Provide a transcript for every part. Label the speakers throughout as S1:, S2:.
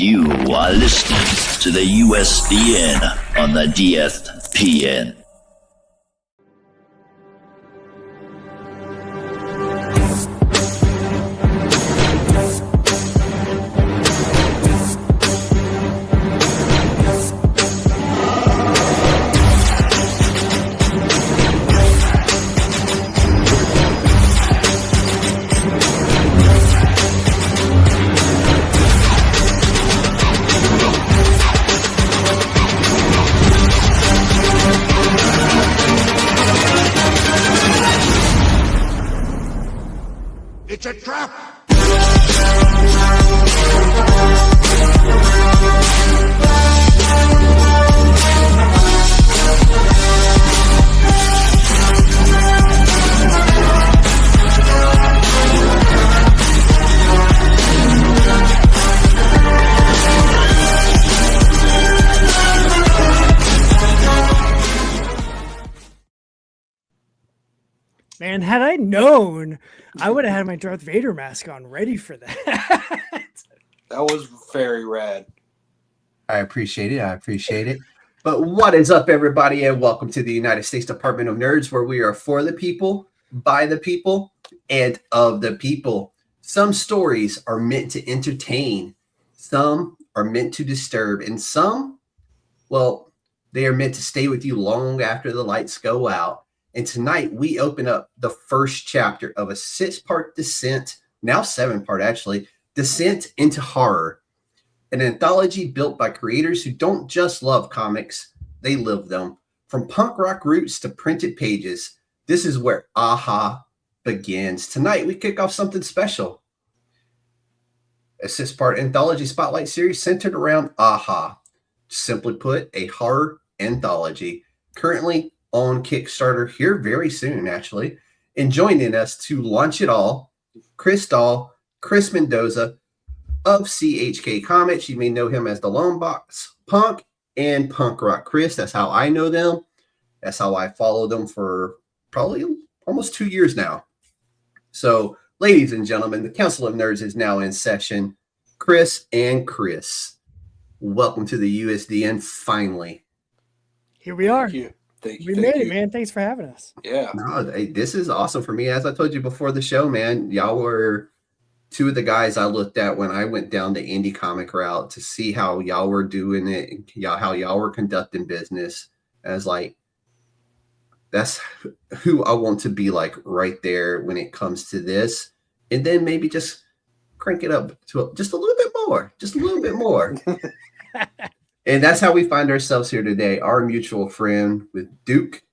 S1: You are listening to the USDN on the DSPN.
S2: It's a trap!
S3: Man, had I known, I would have had my Darth Vader mask on ready for that.
S4: That was very rad.
S5: I appreciate it. But what is up, everybody, and welcome to the United States Department of Nerds, where we are for the people, by the people, and of the people. Some stories are meant to entertain, some are meant to disturb, and some, well, they are meant to stay with you long after the lights go out. And tonight we open up the first chapter of a 6-part descent, now 7-part actually, descent into horror. An anthology built by creators who don't just love comics, they live them. From punk rock roots to printed pages, this is where AHA begins. Tonight we kick off something special. A 6-part anthology spotlight series centered around AHA. Simply put, a horror anthology. Currently on Kickstarter here very soon, actually. And joining us to launch it all, Kris Mendoza of CHK Comics. You may know him as the Lone Box Punk and Punk Rock Chris. That's how I know them. That's how I follow them for probably almost 2 years now. So, ladies and gentlemen, the Council of Nerds is now in session. Kris and Chris, welcome to the USDN finally.
S3: Here we are.
S4: Thank you.
S3: We made it, man. Thanks for having us.
S4: Yeah.
S5: No, this is awesome for me. As I told you before the show, man, y'all were two of the guys I looked at when I went down the indie comic route to see how y'all were doing it, and how y'all were conducting business. And I was like, that's who I want to be like right there when it comes to this. And then maybe just crank it up to just a little bit more. And that's how we find ourselves here today. Our mutual friend with Duke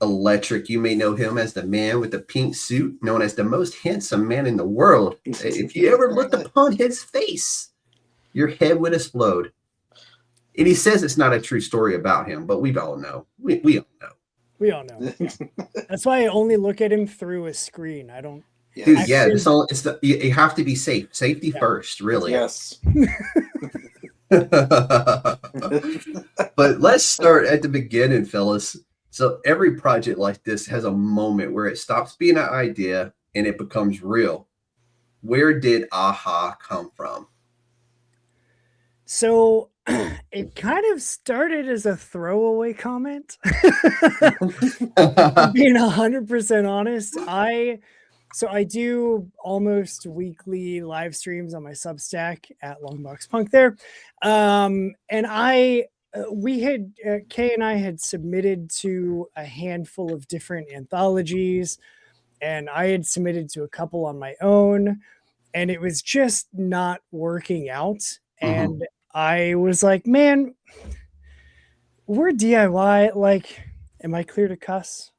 S5: Electric. You may know him as the man with the pink suit, known as the most handsome man in the world. If you ever looked upon his face, your head would explode. And he says it's not a true story about him, but we all know. We all know.
S3: We all know. That's why I only look at him through a screen. I don't.
S5: Dude, yeah, you have to be safe. Safety first, really.
S4: Yes.
S5: But let's start at the beginning, fellas. So every project like this has a moment where it stops being an idea and it becomes real. Where did AHA come from?
S3: So it kind of started as a throwaway comment. Being 100% honest, I do almost weekly live streams on my Substack at Longbox Punk there. And Kay and I had submitted to a handful of different anthologies, and I had submitted to a couple on my own, and it was just not working out. And I was like, man, we're DIY. Like, am I clear to cuss?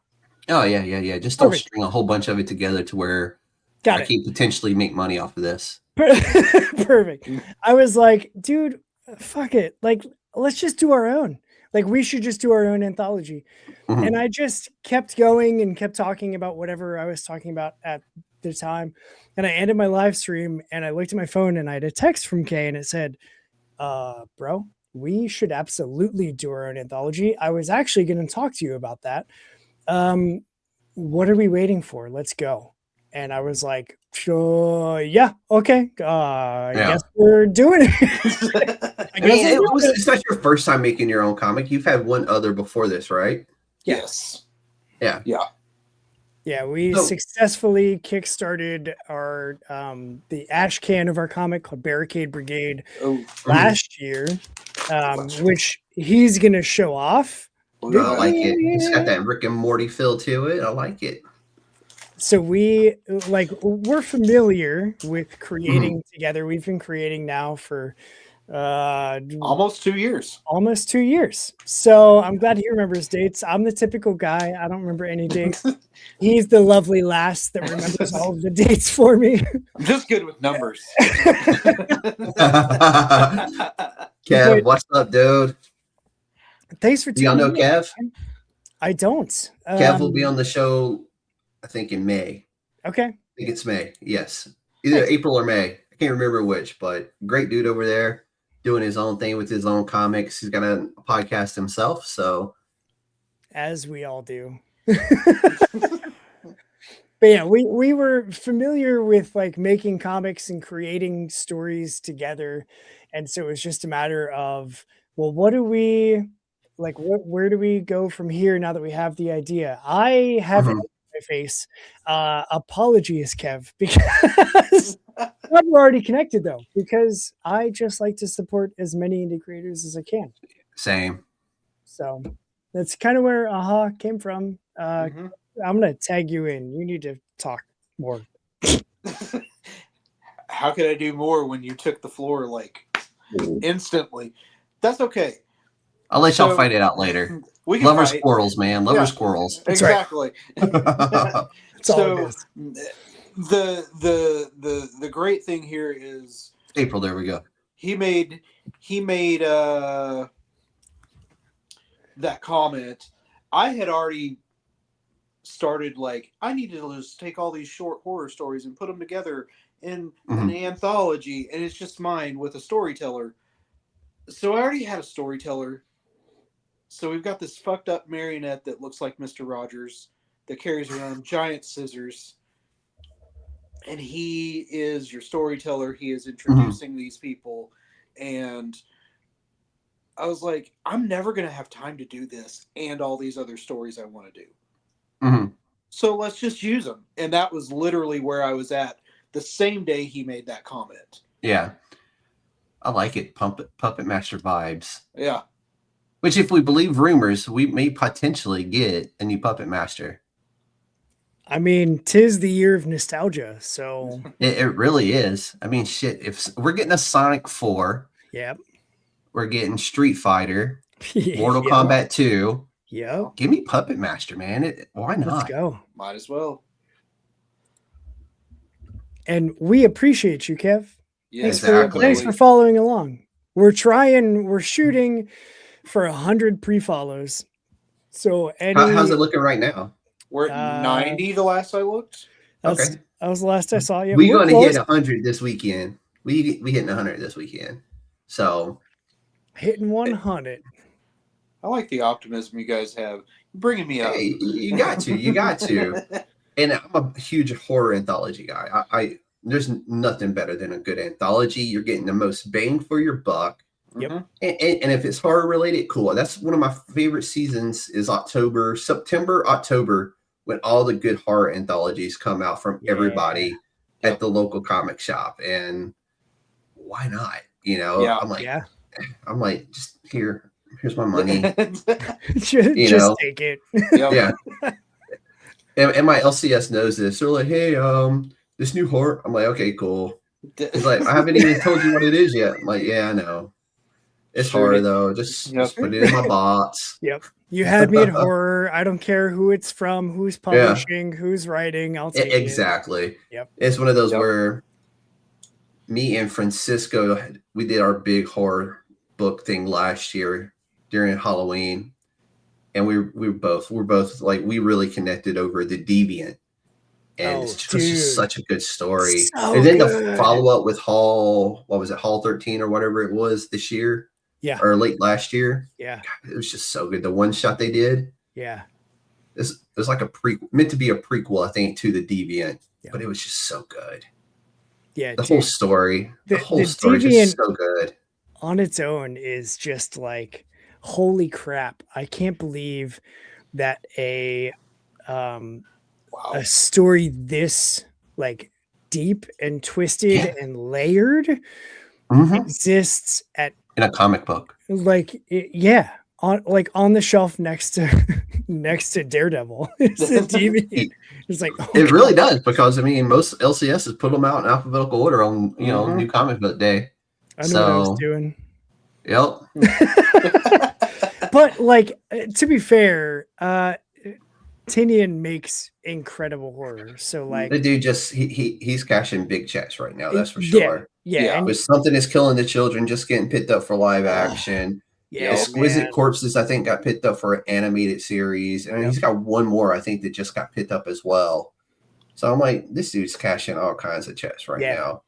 S5: Oh, yeah. Just don't string a whole bunch of it together to where I can potentially make money off of this.
S3: Perfect. I was like, dude, fuck it. Like, let's just do our own. Like, we should just do our own anthology. And I just kept going and kept talking about whatever I was talking about at the time. And I ended my live stream and I looked at my phone and I had a text from Kay and it said, bro, we should absolutely do our own anthology. I was actually going to talk to you about that. What are we waiting for? Let's go. And I was like, Sure. Yeah. Okay. I
S5: Yeah.
S3: guess we're doing it.
S5: I mean, it's not your first time making your own comic. You've had one other before this, right?
S4: Yes.
S5: Yeah.
S4: Yeah.
S3: Yeah, we
S5: So-
S3: successfully kickstarted our the ash can of our comic called Barricade Brigade
S4: Oh,
S3: last year, which he's gonna show off.
S5: I like it. It's got that Rick and Morty feel to it. I like it.
S3: So we're familiar with creating together. We've been creating now for
S4: almost 2 years.
S3: almost 2 years. So I'm glad he remembers dates. I'm the typical guy. I don't remember any dates. He's the lovely lass that remembers all of the dates for me.
S4: I'm just good with numbers.
S5: Kev, what's up, dude?
S3: Thanks for
S5: Do y'all know
S3: tuning in.
S5: Kev?
S3: I don't.
S5: Kev will be on the show, I think, in May.
S3: Okay.
S5: I think it's May. Yes. Either April or May. I can't remember which, but great dude over there doing his own thing with his own comics. He's got a podcast himself. So,
S3: As we all do. But yeah, we were familiar with like making comics and creating stories together. And so it was just a matter of, well, what do we like? Where do we go from here now that we have the idea? I have it on my face. Apologies, Kev, because we're already connected though, because I just like to support as many indie creators as I can.
S5: same.
S3: So that's kind of where AHA came from. I'm gonna tag you in. You need to talk more.
S4: How could I do more when you took the floor like instantly? That's okay.
S5: I'll let y'all fight it out later.
S4: We can
S5: Lover
S4: fight.
S5: squirrels, man. Lover
S4: Yeah.
S5: squirrels.
S4: Exactly.
S3: That's all it is.
S4: The great thing here is
S5: April, there we go.
S4: he made that comment. I had already started like I needed to just take all these short horror stories and put them together in an anthology, and it's just mine with a storyteller. So I already had a storyteller. So we've got this fucked up marionette that looks like Mr. Rogers that carries around giant scissors. And he is your storyteller. He is introducing these people. And I was like, I'm never going to have time to do this and all these other stories I want to do. So let's just use them. And that was literally where I was at the same day he made that comment.
S5: Yeah. I like it. Puppet Master vibes.
S4: Yeah.
S5: Which, if we believe rumors, we may potentially get a new Puppet Master.
S3: I mean, 'tis the year of nostalgia, so
S5: It really is. I mean, shit. If we're getting a Sonic 4,
S3: yep.
S5: we're getting Street Fighter, Mortal
S3: Yep.
S5: Kombat 2.
S3: Yep.
S5: Give me Puppet Master, man. Why not?
S3: Let's go.
S4: Might as well.
S3: And we appreciate you, Kev.
S4: Yeah,
S3: Thanks for following along. We're shooting for 100 pre-follows. So
S5: How's it looking right now?
S4: We're at 90 the last I looked.
S3: That was the last I saw. Yeah,
S5: We're going to
S3: close.
S5: hit 100 this weekend. We hitting 100 this weekend. So
S3: hitting 100.
S4: I like the optimism you guys have. You're bringing me up.
S5: hey, you got to. And I'm a huge horror anthology guy. I there's nothing better than a good anthology. You're getting the most bang for your buck.
S3: Yep.
S4: Mhm.
S5: And if it's horror related, cool. That's one of my favorite seasons is September, October, when all the good horror anthologies come out from everybody at the local comic shop. And why not? You know,
S4: Yeah.
S5: I'm like, just here's my money.
S3: just take it.
S4: Yep.
S5: Yeah. And my LCS knows this. They're like, hey, this new horror. I'm like, okay, cool. It's like, I haven't even told you what it is yet. I'm like, yeah, I know. It's horror though. Just put it in my box.
S3: Yep. You had me at horror. I don't care who it's from, who's publishing, who's writing. I'll take it.
S5: Exactly.
S3: Yep.
S5: It's one of those where me and Francisco, we did our big horror book thing last year during Halloween. And we're both like, we really connected over The Deviant. And it's just such a good story.
S3: So
S5: and then
S3: good.
S5: the follow-up with Hall 13 or whatever it was this year.
S3: Yeah.
S5: Or late last year.
S3: Yeah.
S5: God, it was just so good. The one shot they did.
S3: Yeah.
S5: It's like a meant to be a prequel, I think, to the Deviant, but it was just so good.
S3: Yeah,
S5: the whole story, the whole story is
S3: Deviant
S5: just so good.
S3: On its own is just like, holy crap! I can't believe that a story this like deep and twisted and layered exists
S5: in a comic book.
S3: Like on the shelf next to Daredevil. It's a Deviant. It's like,
S5: it really does, because I mean most LCSs put them out in alphabetical order on New Comic Book Day.
S3: I know what I was doing.
S5: Yep.
S3: But like, to be fair, Tinian makes incredible horror. So like,
S5: the dude just he's cashing big checks right now. That's for sure.
S3: Yeah.
S5: But Something Is Killing the Children just getting picked up for live action. Exquisite Corpses, I think, got picked up for an animated series, and he's got one more, I think, that just got picked up as well. So I'm like, this dude's cashing all kinds of checks right now.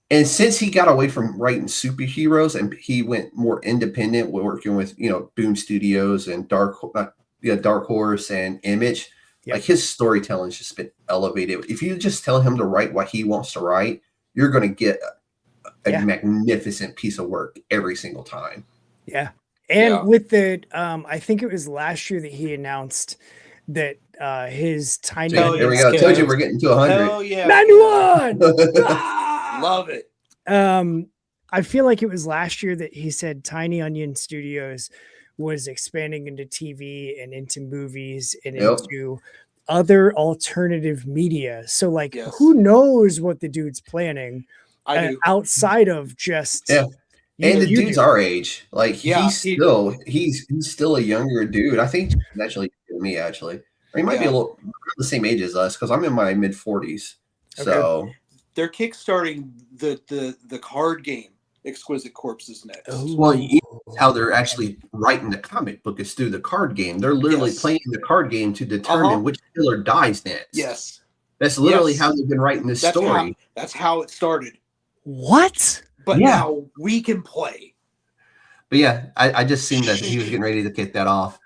S5: And since he got away from writing superheroes and he went more independent, working with Boom Studios and Dark Horse and Image, like his storytelling's just been elevated. If you just tell him to write what he wants to write, you're going to get a magnificent piece of work every single time.
S3: Yeah. And with the I think it was last year that he announced that his Tiny Onion.
S5: There we go. I told you we're getting to 100.
S4: Hell yeah.
S3: 91.
S4: Love it.
S3: I feel like it was last year that he said Tiny Onion Studios was expanding into TV and into movies and into other alternative media. So like, who knows what the dude's planning outside of just
S5: and the dude's our age. Like he's still a younger dude. I think actually me or he might be a little the same age as us, because I'm in my mid 40s. So
S4: they're kickstarting the card game Exquisite Corpses next.
S5: Well, how they're actually writing the comic book is through the card game. They're literally playing the card game to determine which killer dies next.
S4: Yes.
S5: That's literally how they've been writing this story.
S4: That's how it started.
S3: What?
S4: But now we can play.
S5: But yeah, I just seen that he was getting ready to kick that off.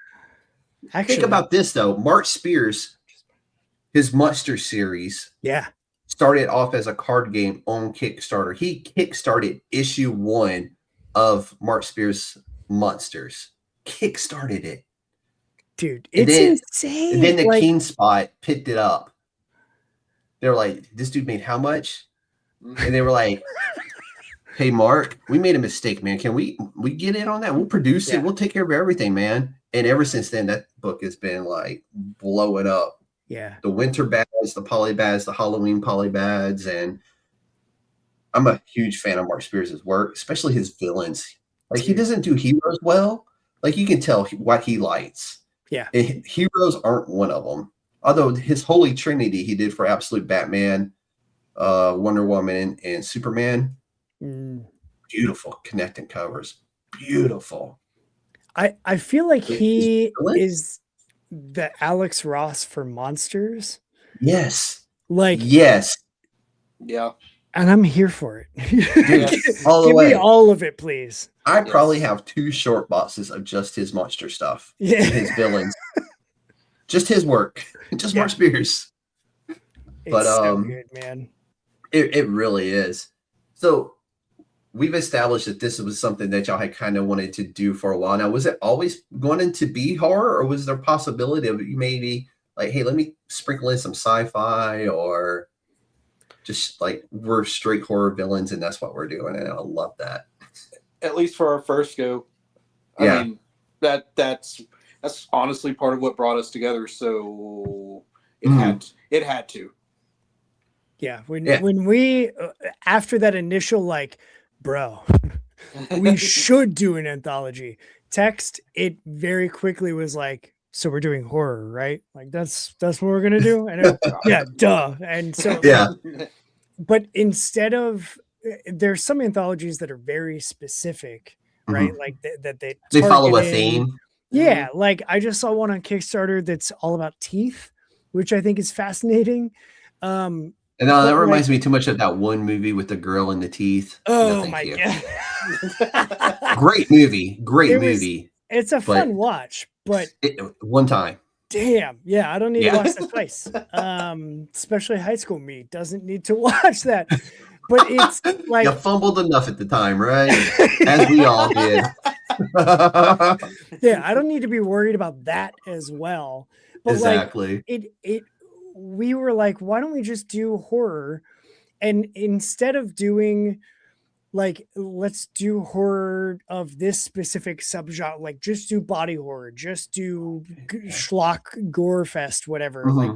S3: Actually,
S5: think about this though. Mark Spears, his Monster series, started off as a card game on Kickstarter. He kickstarted issue 1 of Mark Spears' Monsters. Kickstarted it.
S3: Dude, it's insane.
S5: And then the Keen Spot picked it up. They were like, this dude made how much? And they were like, hey, Mark, we made a mistake, man. Can we get in on that? We'll produce it. We'll take care of everything, man. And ever since then, that book has been like blowing up.
S3: Yeah.
S5: The winter bads, the polybads, the Halloween polybads. And I'm a huge fan of Mark Spears' work, especially his villains. Like, he doesn't do heroes well. Like, you can tell what he likes.
S3: Yeah.
S5: And heroes aren't one of them. Although his Holy Trinity he did for Absolute Batman, Wonder Woman, and Superman. Beautiful connecting covers. Beautiful.
S3: I feel like he is the Alex Ross for Monsters.
S5: Yes.
S3: Like,
S5: yes.
S4: Yeah.
S3: And I'm here for it.
S5: Yes. All the
S3: Give
S5: way.
S3: me all of it, please.
S5: I probably have 2 short boxes of just his monster stuff.
S3: Yeah.
S5: His villains. Just his work. Just Mark Spears. But
S3: it's so good, man.
S5: It really is. So we've established that this was something that y'all had kind of wanted to do for a while. Now, was it always going to be horror, or was there a possibility of you maybe like, hey, let me sprinkle in some sci-fi, or just like we're straight horror villains and that's what we're doing? And I love that.
S4: At least for our first go. I mean, that's honestly part of what brought us together. So it had to.
S3: Yeah. When we after that initial like, bro, we should do an anthology text, it very quickly was like, so we're doing horror, right? Like that's what we're gonna do. And duh. And so but instead of, there's some anthologies that are very specific, right? Like that they
S5: follow a theme.
S3: Yeah, like I just saw one on Kickstarter that's all about teeth, which I think is fascinating.
S5: And that reminds me too much of that one movie with the girl and the teeth.
S3: Oh my God.
S5: Great movie. Great movie.
S3: It's a fun watch, but
S5: one time.
S3: damn, yeah, I don't need
S5: Yeah.
S3: to watch that twice. Especially high school me doesn't need to watch that. But it's like
S5: You fumbled enough at the time, right? As we all did.
S3: yeah, I don't need to be worried about that as well. But
S5: Exactly.
S3: like we were like, why don't we just do horror? And instead of doing like, let's do horror of this specific subgenre, like just do body horror, just do schlock gore fest, whatever. Like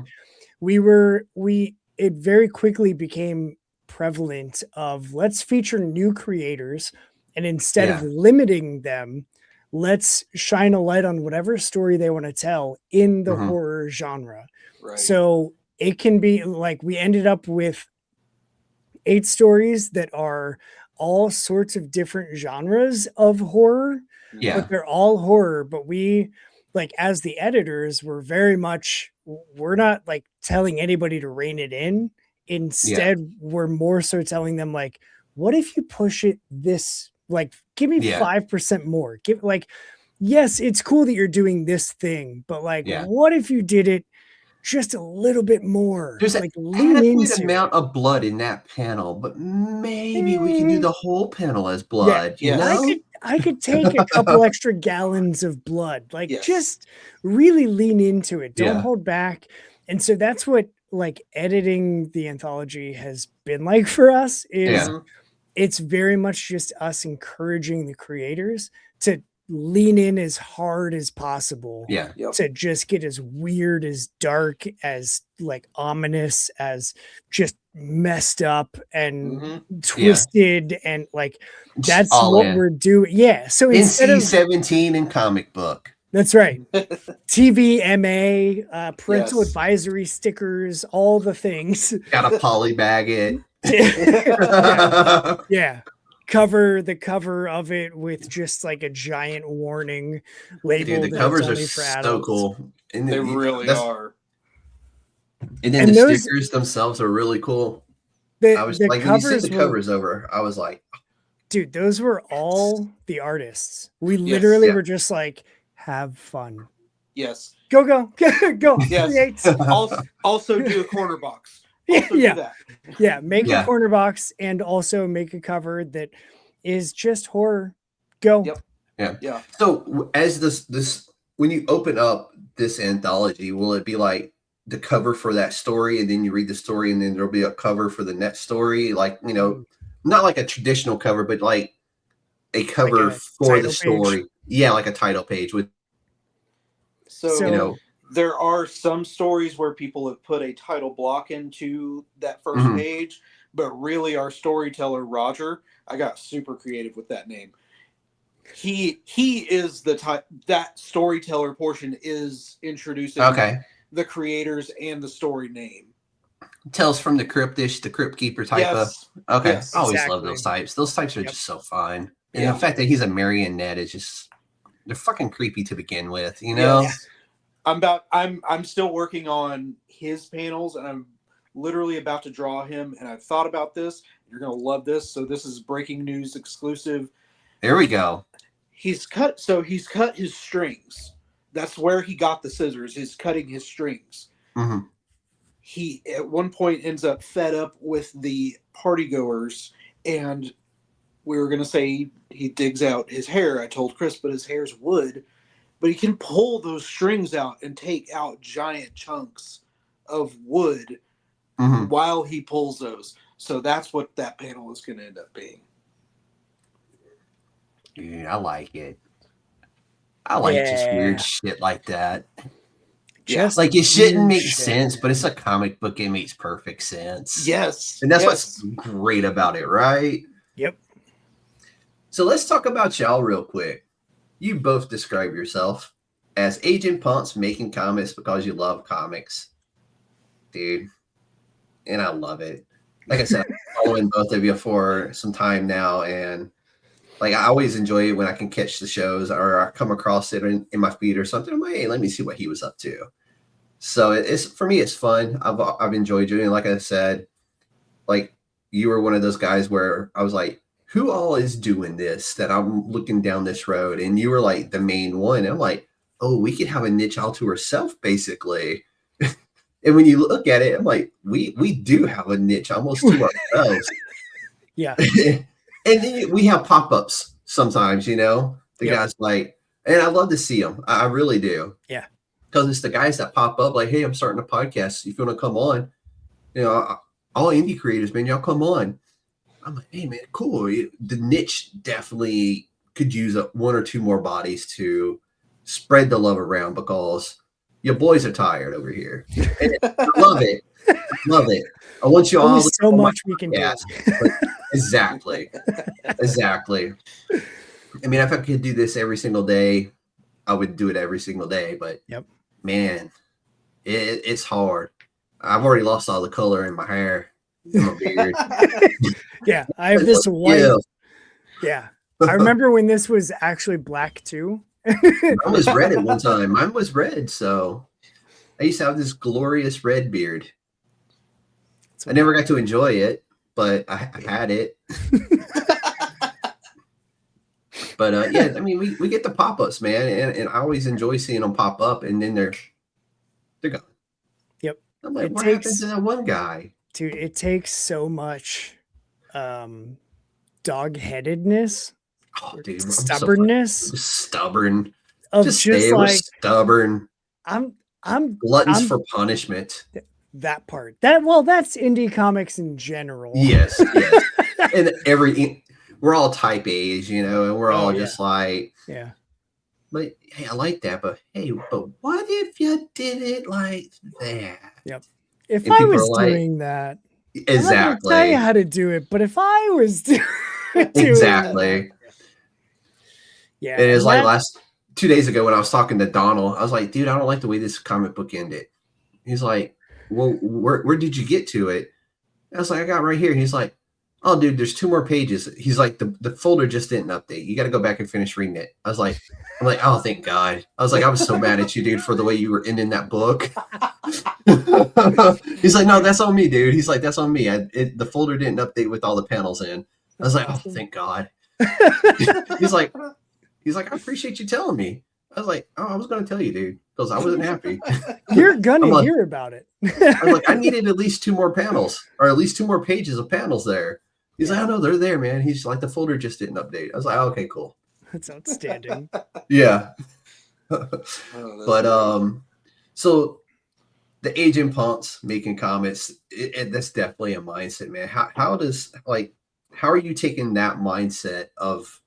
S3: it very quickly became prevalent of let's feature new creators, and instead of limiting them, let's shine a light on whatever story they want to tell in the horror genre.
S4: Right.
S3: So it can be like we ended up with 8 stories that are all sorts of different genres of horror, but they're all horror. But we, like, as the editors, we're not like telling anybody to rein it in. Instead, we're more so telling them, like, what if you push it this, like, give me 5% more. Give, like, yes, it's cool that you're doing this thing, but like, what if you did it just a little bit more?
S5: There's
S3: like
S5: an
S3: lean
S5: adequate
S3: into
S5: amount of blood in that panel, but maybe we can do the whole panel as blood.
S3: Yeah,
S5: you know?
S3: I could take a couple extra gallons of blood. Like, just really lean into it. Don't hold back. And so that's what like editing the anthology has been like for us. Is it's very much just us encouraging the creators to lean in as hard as possible to just get as weird, as dark, as like ominous, as just messed up and twisted, and like that's what we're doing. So instead of
S5: NC-17 in comic book.
S3: That's right. TVMA, parental advisory stickers, all the things.
S5: Got to polybag
S3: it. Cover the cover of it with just like a giant warning label.
S5: Dude, the covers are so cool.
S4: And they really are.
S5: And then the stickers themselves are really cool. I was like, when you sent the covers over, I was like,
S3: dude, those were all the artists. We literally were just like, have fun.
S4: Yes.
S3: Go.
S4: Yes. Also do a corner box. Also do that.
S3: Make a corner box and also make a cover that is just horror. Go.
S5: Yeah. So as this when you open up this anthology, will it be like the cover for that story, and then you read the story, and then there'll be a cover for the next story? Like, you know, not like a traditional cover, but like a cover like for the story. Page. Yeah, like a title page with.
S4: So you know, there are some stories where people have put a title block into that first page, but really our storyteller, Roger, I got super creative with that name. He is that storyteller portion is introducing the creators and the story name.
S5: Tales from the Cryptish, the Crypt Keeper type of. Okay.
S4: Yes,
S5: I always love those types. Those types are just so fun. And the fact that he's a marionette is just, they're fucking creepy to begin with, you know?
S4: Yes. I'm still working on his panels, and I'm literally about to draw him, and I've thought about this. You're gonna love this. So this is breaking news exclusive.
S5: There we go.
S4: He's cut his strings. That's where he got the scissors, is cutting his strings. He at one point ends up fed up with the partygoers, and we were gonna say he digs out his hair. I told Kris, but his hair's wood. But he can pull those strings out and take out giant chunks of wood while he pulls those. So that's what that panel is going to end up being.
S5: Yeah, I like it. I like just weird shit like that. Just like it shouldn't make sense, but it's a comic book. It makes perfect sense.
S4: Yes.
S5: And that's what's great about it, right?
S3: Yep.
S5: So let's talk about y'all real quick. You both describe yourself as Agent Punks making comics because you love comics. Dude. And I love it. Like I said, I'm following both of you for some time now, and like I always enjoy it when I can catch the shows or I come across it in my feed or something. I'm like, hey, let me see what he was up to. So it's, for me, it's fun. I've enjoyed doing it. Like I said, like you were one of those guys where I was like, who all is doing this that I'm looking down this road? And you were like the main one. And I'm like, oh, we could have a niche all to ourselves, basically. And when you look at it, I'm like, we do have a niche almost to ourselves.
S3: Yeah.
S5: And then we have pop-ups sometimes, you know, the
S3: Yep.
S5: guys like, and I love to see them. I really do.
S3: Yeah.
S5: Because it's the guys that pop up like, hey, I'm starting a podcast. If you want to come on, you know, all indie creators, man, y'all come on. I'm like, hey, man, cool. The niche definitely could use one or two more bodies to spread the love around because your boys are tired over here. And I love it. Love it. I want you all
S3: Only
S5: to
S3: so much we can do.
S5: Exactly. Exactly. I mean, if I could do this every single day, I would do it every single day. But man, it's hard. I've already lost all the color in my hair, in my beard.
S3: Yeah, I have this white. Yeah. I remember when this was actually black too.
S5: Mine was red at one time. Mine was red, so I used to have this glorious red beard. I never got to enjoy it, but I had it. But yeah, I mean, we get the pop-ups, man, and I always enjoy seeing them pop up, and then they're gone.
S3: Yep.
S5: I'm like, what happened to that one guy?
S3: Dude, it takes so much dog-headedness, stubbornness,
S5: stubborn.
S3: of
S5: just
S3: like
S5: we're stubborn.
S3: I'm
S5: gluttons for punishment.
S3: That part. That's indie comics in general.
S5: Yes. And we're all type A's, you know, and we're all just like, but hey, I like that, but hey, but what if you did it like that?
S3: Yep. If I was doing that,
S5: exactly.
S3: I'm not gonna tell you how to do it, but if I was doing
S5: exactly.
S3: Yeah.
S5: It is like 2 days ago when I was talking to Donald, I was like, dude, I don't like the way this comic book ended. He's like, well, where did you get to it? I was like, I got right here. He's like, oh, dude, there's 2 more pages. He's like, the folder just didn't update. You got to go back and finish reading it. I'm like, oh, thank God. I was like, I was so mad at you, dude, for the way you were ending that book. He's like, no, that's on me, dude. He's like, that's on me. The folder didn't update with all the panels in. I was like, oh, thank God. He's like, I appreciate you telling me. I was like, oh, I was going to tell you, dude, because I wasn't happy.
S3: You're going to hear about it.
S5: I'm like, I needed at least 2 more panels, or at least 2 more pages of panels there. He's like, oh, no, they're there, man. He's like, the folder just didn't update. I was like, oh, okay, cool.
S3: That's outstanding.
S5: Yeah. But so the Agent Punks making comments, that's definitely a mindset, man. How are you taking that mindset of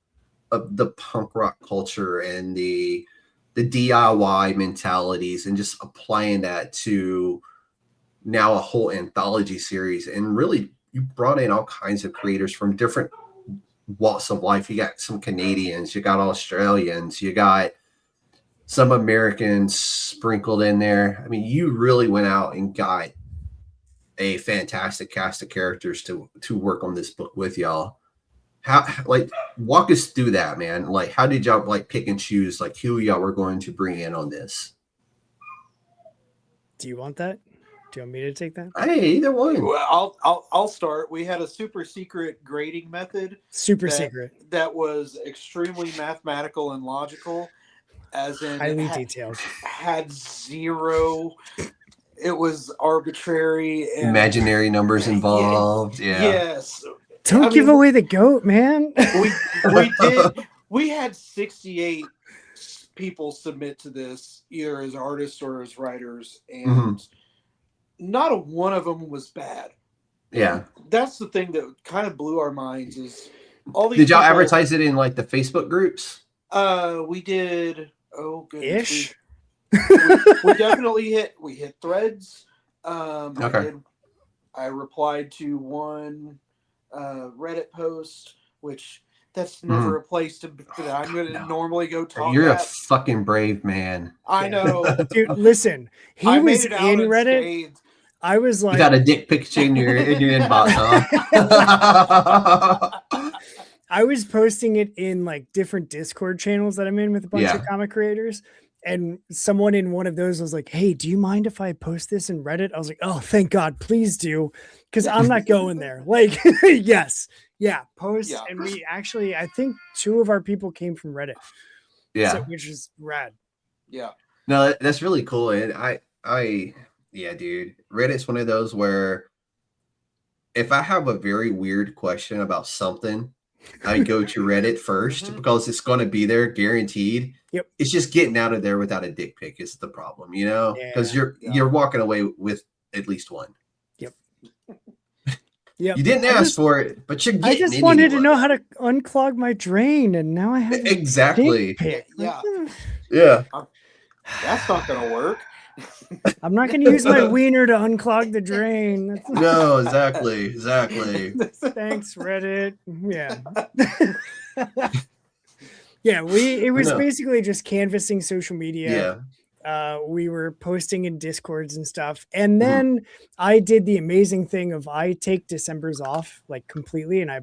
S5: the punk rock culture and the DIY mentalities and just applying that to now a whole anthology series? And really, you brought in all kinds of creators from different walks of life. You got some Canadians, you got Australians, you got some Americans sprinkled in there. I mean, you really went out and got a fantastic cast of characters to work on this book with y'all. How, walk us through that, man. Like, how did y'all pick and choose who y'all were going to bring in on this?
S3: Do you want that? Do you want me to take that?
S5: Hey, either one.
S4: Well, I'll start. We had a super secret grading method.
S3: Secret.
S4: That was extremely mathematical and logical, as in
S3: highly detailed.
S4: Had zero. It was arbitrary. And,
S5: imaginary numbers involved. Yeah.
S4: Yes.
S3: Don't give away the goat, man.
S4: We did. We had 68 people submit to this, either as artists or as writers, and not a one of them was bad.
S5: Yeah.
S4: That's the thing that kind of blew our minds. Is all these.
S5: Did y'all advertise it in the Facebook groups?
S4: We did. Oh goodness.
S3: Ish.
S4: We definitely hit Threads.
S5: Okay.
S4: I replied to one Reddit post, which that's never a place that I'm going to normally go talk.
S5: You're a fucking brave man.
S4: I know.
S3: Dude, listen. He was in Reddit.
S4: Unscathed.
S3: I was like,
S5: you got a dick picture in your inbox, huh?
S3: I was posting it in different Discord channels that I'm in with a bunch of comic creators. And someone in one of those was like, hey, do you mind if I post this in Reddit? I was like, oh, thank God, please do. Because I'm not going there. Yes. Yeah, post. Yeah. And we actually, I think 2 of our people came from Reddit.
S5: Yeah.
S3: Which is rad.
S4: Yeah.
S5: No, that's really cool. And yeah, dude, Reddit's one of those where if I have a very weird question about something, I go to Reddit first because it's going to be there guaranteed.
S3: Yep.
S5: It's just getting out of there without a dick pic is the problem, you know, because you're walking away with at least one.
S3: Yep. Yep.
S5: You didn't ask for it, but you're getting
S3: I just wanted to know how to unclog my drain, and now I have
S5: exactly.
S4: Yeah.
S5: Yeah.
S4: That's not going to work.
S3: I'm not going to use my wiener to unclog the drain.
S5: No, exactly.
S3: Thanks, Reddit. Yeah. Yeah, it was basically just canvassing social media. Yeah. We were posting in Discords and stuff. And then I did the amazing thing of I take December's off like completely, and I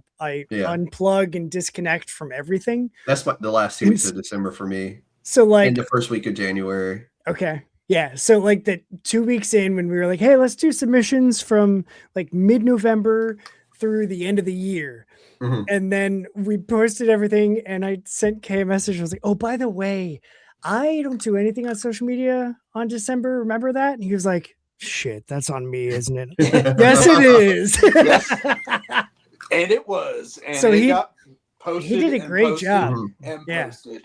S3: unplug and disconnect from everything.
S5: That's the last 2 weeks of December for me.
S3: So like
S5: in the first week of January.
S3: Okay. Yeah. So like the 2 weeks in when we were like, hey, let's do submissions from like mid-November through the end of the year. And then we posted everything and I sent Kay a message. I was like, oh, by the way, I don't do anything on social media on December. Remember that? And he was like, shit, that's on me, isn't it? Yes, it is.
S4: Yes. And it was. And so he got posted.
S3: He did a great job.
S4: And posted.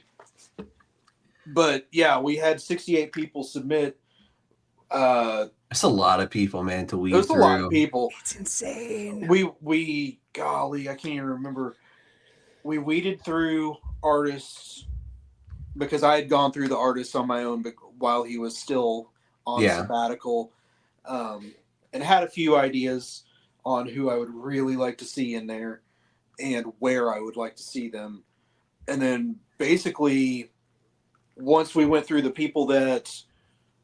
S4: But yeah, we had 68 people submit.
S5: That's a lot of people, man, to weed through.
S4: There's a lot of people.
S3: It's insane.
S4: We golly, I can't even remember. We weeded through artists because I had gone through the artists on my own while he was still on sabbatical, and had a few ideas on who I would really like to see in there and where I would like to see them. And then basically, once we went through the people that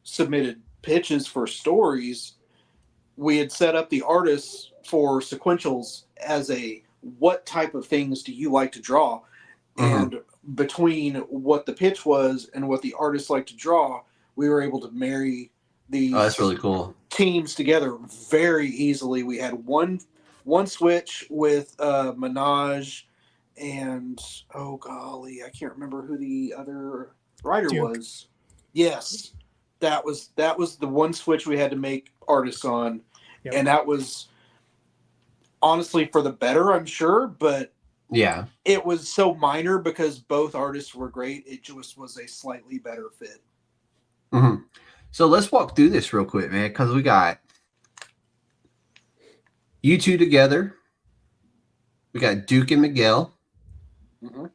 S4: submitted pitches for stories, we had set up the artists for sequentials as what type of things do you like to draw? And between what the pitch was and what the artists like to draw, we were able to marry these
S5: that's really cool
S4: teams together very easily. We had one switch with Minaj and oh golly, I can't remember who the other writer was. Yes, that was the one switch we had to make artists on. Yep. And that was honestly for the better, I'm sure, but
S5: yeah,
S4: it was so minor because both artists were great. It just was a slightly better fit.
S5: So let's walk through this real quick, man, because we got you two together. We got Duke and Miguel,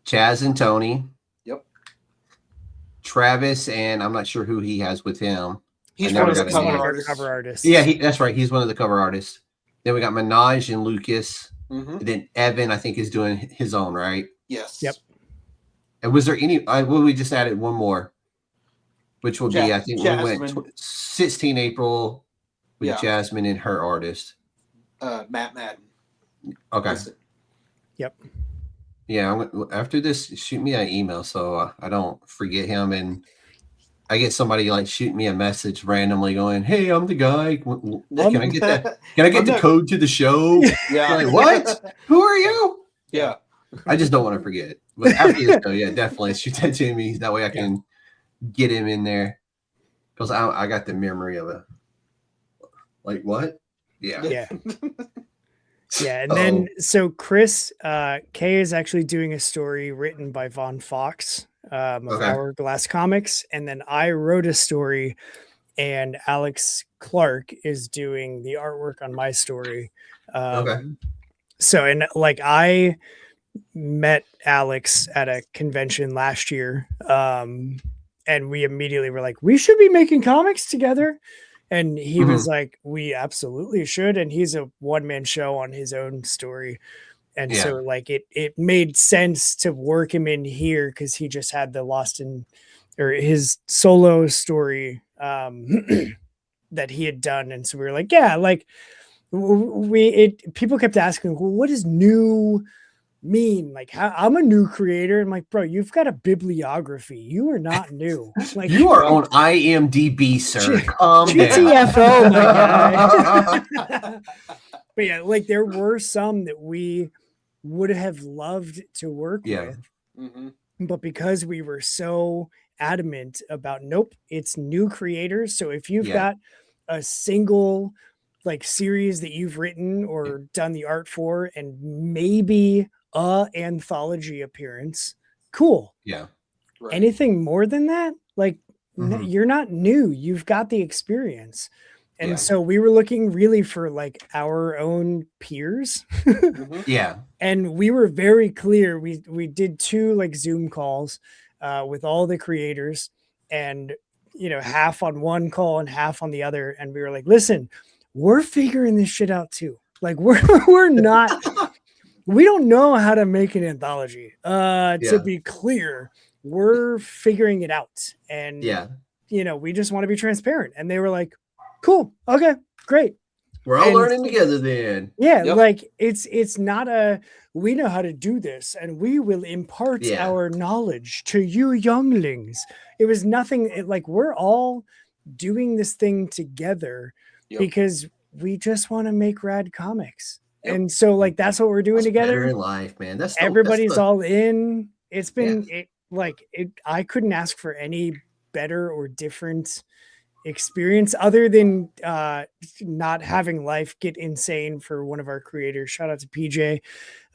S5: Chaz and Tony. Travis, and I'm not sure who he has with him.
S4: He's one of the cover artists.
S5: Yeah, that's right. He's one of the cover artists. Then we got Minaj and Lucas. And then Evan, I think, is doing his own, right?
S4: Yes.
S3: Yep.
S5: And was there any? We just added one more, which will be, I think,
S4: Jasmine.
S5: we went 16 April with Jasmine and her artist.
S4: Matt Madden.
S5: Okay.
S3: Yep.
S5: Yeah, after this, shoot me an email so I don't forget him, and I get somebody like shoot me a message randomly going, "Hey, I'm the guy. Can I get that? Can I get the code to the show?"
S4: Yeah.
S5: Like, what? Who are you?
S4: Yeah.
S5: I just don't want to forget. But after this show, yeah, definitely shoot that to me. That way I can get him in there because I got the memory of it. Like what? Yeah.
S3: Yeah. Yeah, and then so Kris, Kay is actually doing a story written by Von Fox of Hourglass Comics, and then I wrote a story, and Alex Clark is doing the artwork on my story. So, and like I met Alex at a convention last year, and we immediately were like, we should be making comics together. And he was like, we absolutely should. And he's a one-man show on his own story. And so like it made sense to work him in here because he just had the his solo story that he had done. And so we were like, yeah, like people kept asking, well, what does new mean? Like, I'm a new creator. I'm like, bro, you've got a bibliography. You are not new. Like,
S5: you are on IMDb, sir.
S3: GTFO, my guy. But yeah, like there were some that we would have loved to work with, but because we were so adamant about, nope, it's new creators. So if you've
S5: Yeah.
S3: got a single like series that you've written or done the art for, and maybe a anthology appearance, cool.
S5: Yeah.
S4: Right.
S3: Anything more than that, like
S5: Mhm.
S3: you're not new, you've got the experience. And
S5: Yeah.
S3: so we were looking really for like our own peers.
S4: Mhm.
S5: Yeah.
S3: And we were very clear. We did 2 like Zoom calls with all the creators, and half on one call and half on the other. And we were like, listen, we're figuring this shit out too. Like we're not, we don't know how to make an anthology.
S5: Yeah.
S3: To be clear, we're figuring it out. And
S5: Yeah.
S3: we just want to be transparent. And they were like, cool, okay, great.
S5: We're all
S3: And-
S5: learning together then.
S3: Yeah,
S4: Yep.
S3: like it's not a, we know how to do this and we will impart
S5: Yeah.
S3: our knowledge to you younglings. It was nothing, like we're all doing this thing together
S4: Yep.
S3: because we just want to make rad comics.
S4: Yep.
S3: And so like that's what we're doing
S5: That's better
S3: together.
S5: in life, man. That's
S3: Everybody's
S5: the,
S3: all in. It's been I couldn't ask for any better or different experience other than not having life get insane for one of our creators. Shout out to PJ.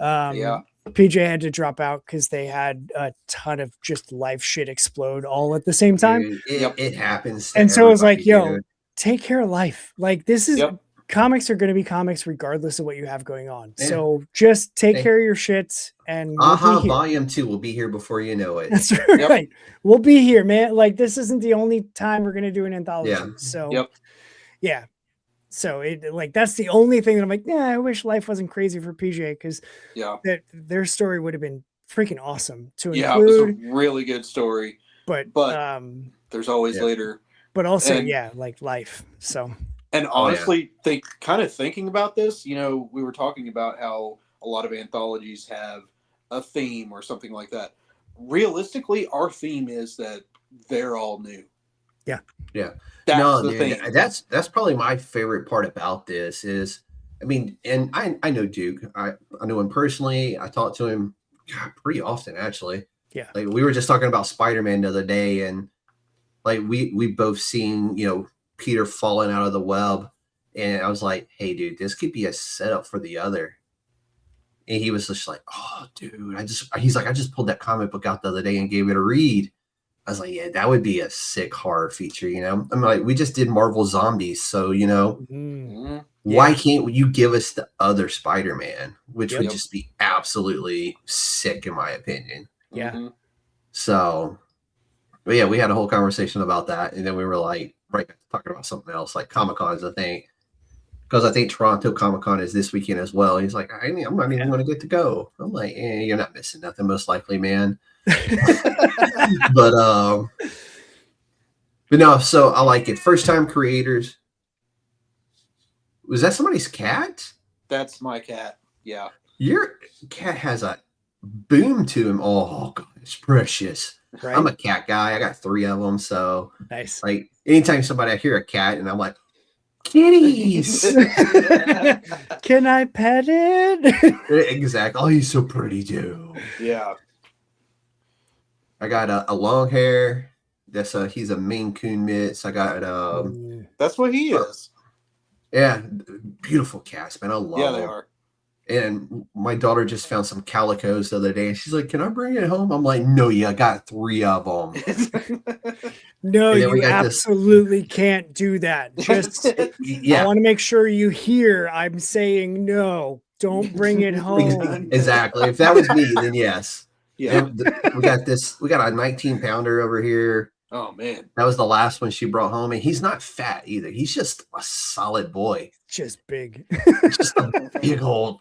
S4: Yeah.
S3: PJ had to drop out because they had a ton of just life shit explode all at the same time.
S5: dude, it,
S4: Yep.
S5: it happens. To
S3: And so it was like,
S5: everybody,
S3: yo,
S5: dude.
S3: take care of life. Like this is
S4: Yep.
S3: comics are going to be comics regardless of what you have going on.
S5: Yeah.
S3: So just take
S5: Hey.
S3: care of your shit and we'll
S5: Aha
S3: be here.
S5: Volume 2 will be here before you know it.
S3: That's right. We'll be here, man. Like this isn't the only time we're going to do an anthology.
S5: Yeah.
S3: So
S4: Yep.
S3: yeah. So it like that's the only thing that I'm like, yeah, I wish life wasn't crazy for PJ because
S4: Yeah.
S3: their story would have been freaking awesome to
S4: Yeah. It was a
S3: include.
S4: really good story.
S3: But
S4: There's always
S5: Yeah.
S4: later.
S3: but also
S4: and-
S3: yeah, like life. So
S4: And
S5: Oh, yeah.
S4: honestly, thinking about this, we were talking about how a lot of anthologies have a theme or something like that. Realistically, our theme is that they're all new.
S3: Yeah.
S5: Yeah.
S4: That's
S5: No,
S4: the
S5: dude,
S4: thing.
S5: that's probably my favorite part about this is, I mean, and I know Duke. I know him personally. I talk to him pretty often, actually.
S3: Yeah.
S5: Like we were just talking about Spider-Man the other day, and like we both seen, Peter falling out of the web, and I was like, hey, dude, this could be a setup for the other. And he was just like, oh, dude, he's like, I just pulled that comic book out the other day and gave it a read. I was like, yeah, that would be a sick horror feature, I'm like, we just did Marvel Zombies, so
S4: Mhm.
S5: why can't you give us the other Spider-Man, which would
S4: Yep.
S5: just be absolutely sick in my opinion.
S3: Yeah.
S4: Mhm.
S5: So, but yeah, we had a whole conversation about that, and then we were like, right, talking about something else, like Comic-Con is a thing, because I think Toronto Comic-Con is this weekend as well. He's like, I'm not even going to get to go. I'm like, you're not missing nothing, most likely, man. But no, so I like it. First time creators. Was that somebody's cat?
S4: That's my cat. Yeah.
S5: Your cat has a boom to him. Oh, God, it's precious.
S3: Right.
S5: I'm a cat guy. I got 3 of them. So,
S3: Nice.
S5: like, anytime I hear a cat, and I'm like, kitties.
S3: Can I pet it?
S5: Exactly. Oh, he's so pretty too.
S4: Yeah.
S5: I got a long hair. He's a Maine Coon mix. I got
S4: That's what he is.
S5: yeah, beautiful cats, man. I love
S4: Yeah,
S5: them.
S4: they are.
S5: And my daughter just found some calicos the other day, and she's like, "Can I bring it home?" I'm like, "No, I got 3 of them."
S3: No,
S5: And then we
S3: you
S5: got this-
S3: absolutely can't do that. Just I
S5: Yeah,
S3: want to make sure you hear I'm saying no. Don't bring it home.
S5: exactly. If that was me, then yes.
S4: Yeah.
S5: We got this. We got a 19-pounder over here.
S4: Oh man.
S5: That was the last one she brought home, and he's not fat either. He's just a solid boy.
S3: Just big.
S5: Just a big old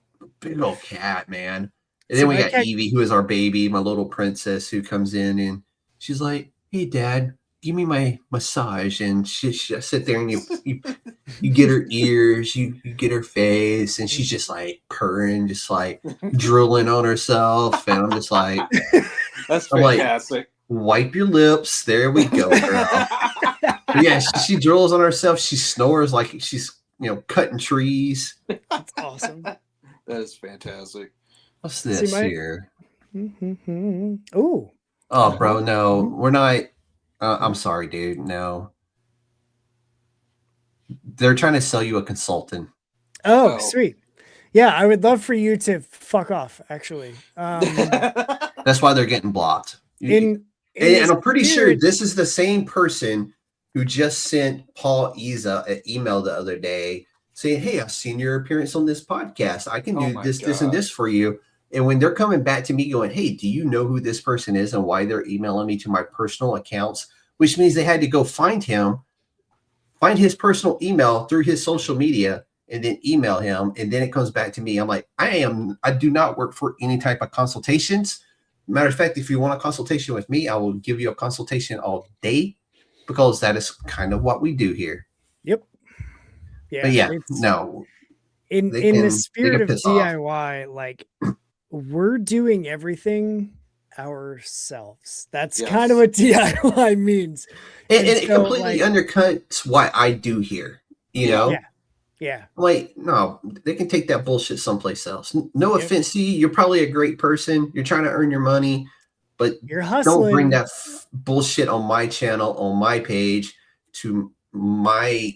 S5: cat, man. And
S3: So
S5: then we
S3: my
S5: got
S3: cat-
S5: Evie, who is our baby, my little princess, who comes in and she's like, "Hey, Dad, give me my massage." And she sit there and you get her ears, you get her face, and she's just like purring, just like drooling on herself. And I'm just like,
S4: That's
S5: I'm like-
S4: fantastic.
S5: wipe your lips. There we go, girl. But yeah, she drools on herself. She snores like she's cutting trees.
S3: That's awesome.
S4: That is fantastic.
S5: What's
S3: See,
S5: this
S3: my-
S5: here?
S3: Mm-hmm. Oh,
S5: Oh, bro, no, we're not. I'm sorry, dude. No, they're trying to sell you a consultant.
S3: Oh,
S4: Oh.
S3: sweet. Yeah, I would love for you to fuck off, actually.
S5: That's why they're getting blocked.
S3: In
S5: And I'm pretty sure
S3: spirit-
S5: this is the same person who just sent Paul Iza an email the other day saying, "Hey, I've seen your appearance on this podcast. I can
S4: Oh
S5: do
S4: my
S5: this, this, and
S4: God.
S5: this for you." And when they're coming back to me going, "Hey, do you know who this person is and why they're emailing me to my personal accounts?" Which means they had to go find him, find his personal email through his social media, and then email him. And then it comes back to me. I'm like, I do not work for any type of consultations. Matter of fact, if you want a consultation with me, I will give you a consultation all day, because that is kind of what we do here.
S3: Yep. Yeah.
S5: But yeah,
S3: it's-
S5: no.
S3: In
S5: they
S3: the
S5: can
S3: spirit of
S5: piss off.
S3: DIY, like we're doing everything ourselves. That's
S4: Yes.
S3: kind of what DIY means.
S5: And
S3: And
S5: it
S3: so,
S5: completely
S3: like-
S5: undercuts what I do here. You know?
S3: Yeah. Yeah.
S5: Like, no, they can take that bullshit someplace else. No
S3: Yep.
S5: offense to you. You're probably a great person. You're trying to earn your money, but
S3: You're hustling.
S5: don't bring that bullshit on my channel, on my page, to my,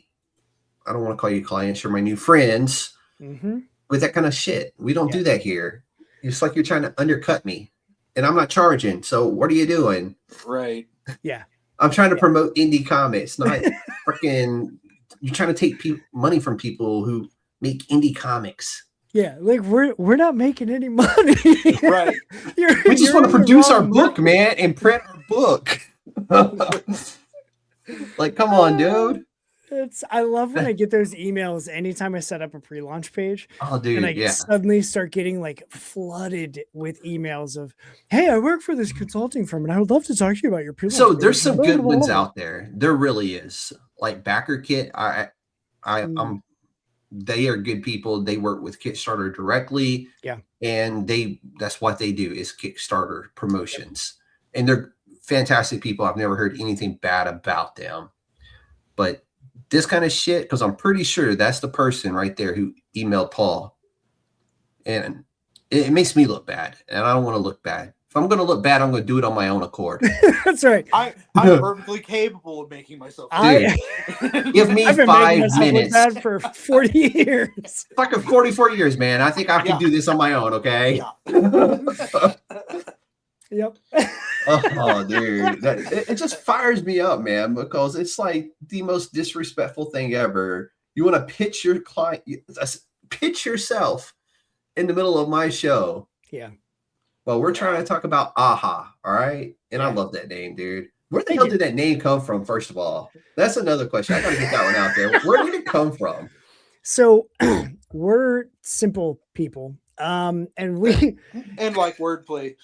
S5: I don't want to call you clients, you're my new friends,
S3: Mm-hmm.
S5: with that kind of shit. We don't
S3: Yeah.
S5: do that here. It's like you're trying to undercut me, and I'm not charging. So what are you doing?
S4: Right.
S3: Yeah.
S5: I'm trying to promote indie comics, not freaking. You're trying to take money from people who make indie comics.
S3: Yeah. Like we're not making any money.
S4: Right.
S5: We just want to produce our book, man, and print our book. Like, come on, dude.
S3: I love when I get those emails anytime I set up a pre-launch page.
S5: Oh, dude,
S3: And I
S5: yeah.
S3: suddenly start getting like flooded with emails of, "Hey, I work for this consulting firm, and I would love to talk to you about your pre-launch."
S5: So there's
S3: page."
S5: some
S3: Blah,
S5: good
S3: blah,
S5: ones
S3: blah.
S5: out there. There really is. Like Backer Kit, they are good people. They work with Kickstarter directly.
S3: Yeah.
S5: And that's what they do is Kickstarter promotions. And they're fantastic people. I've never heard anything bad about them. But this kind of shit, because I'm pretty sure that's the person right there who emailed Paul. And it makes me look bad. And I don't want to look bad. If I'm going to look bad, I'm going to do it on my own accord.
S3: That's right.
S4: I'm perfectly capable of making myself.
S3: I-
S5: Give me
S3: I've been making
S5: 5
S3: myself look
S5: minutes.
S3: bad for 40 years.
S5: Fucking 44 years, man. I think I can
S4: Yeah.
S5: do this on my own, okay?
S4: Yeah.
S3: Yep.
S5: Oh, dude. It just fires me up, man, because it's like the most disrespectful thing ever. You want to pitch your client, pitch yourself in the middle of my show.
S3: Yeah.
S5: Well, we're trying to talk about AHA, all right? And I
S3: Yeah.
S5: love that name, dude. Where the
S3: Thank
S5: hell
S3: you.
S5: did that name come from, first of all? That's another question. I got to get that one out there. Where did it come from?
S3: So we're simple people. And we
S4: And like wordplay.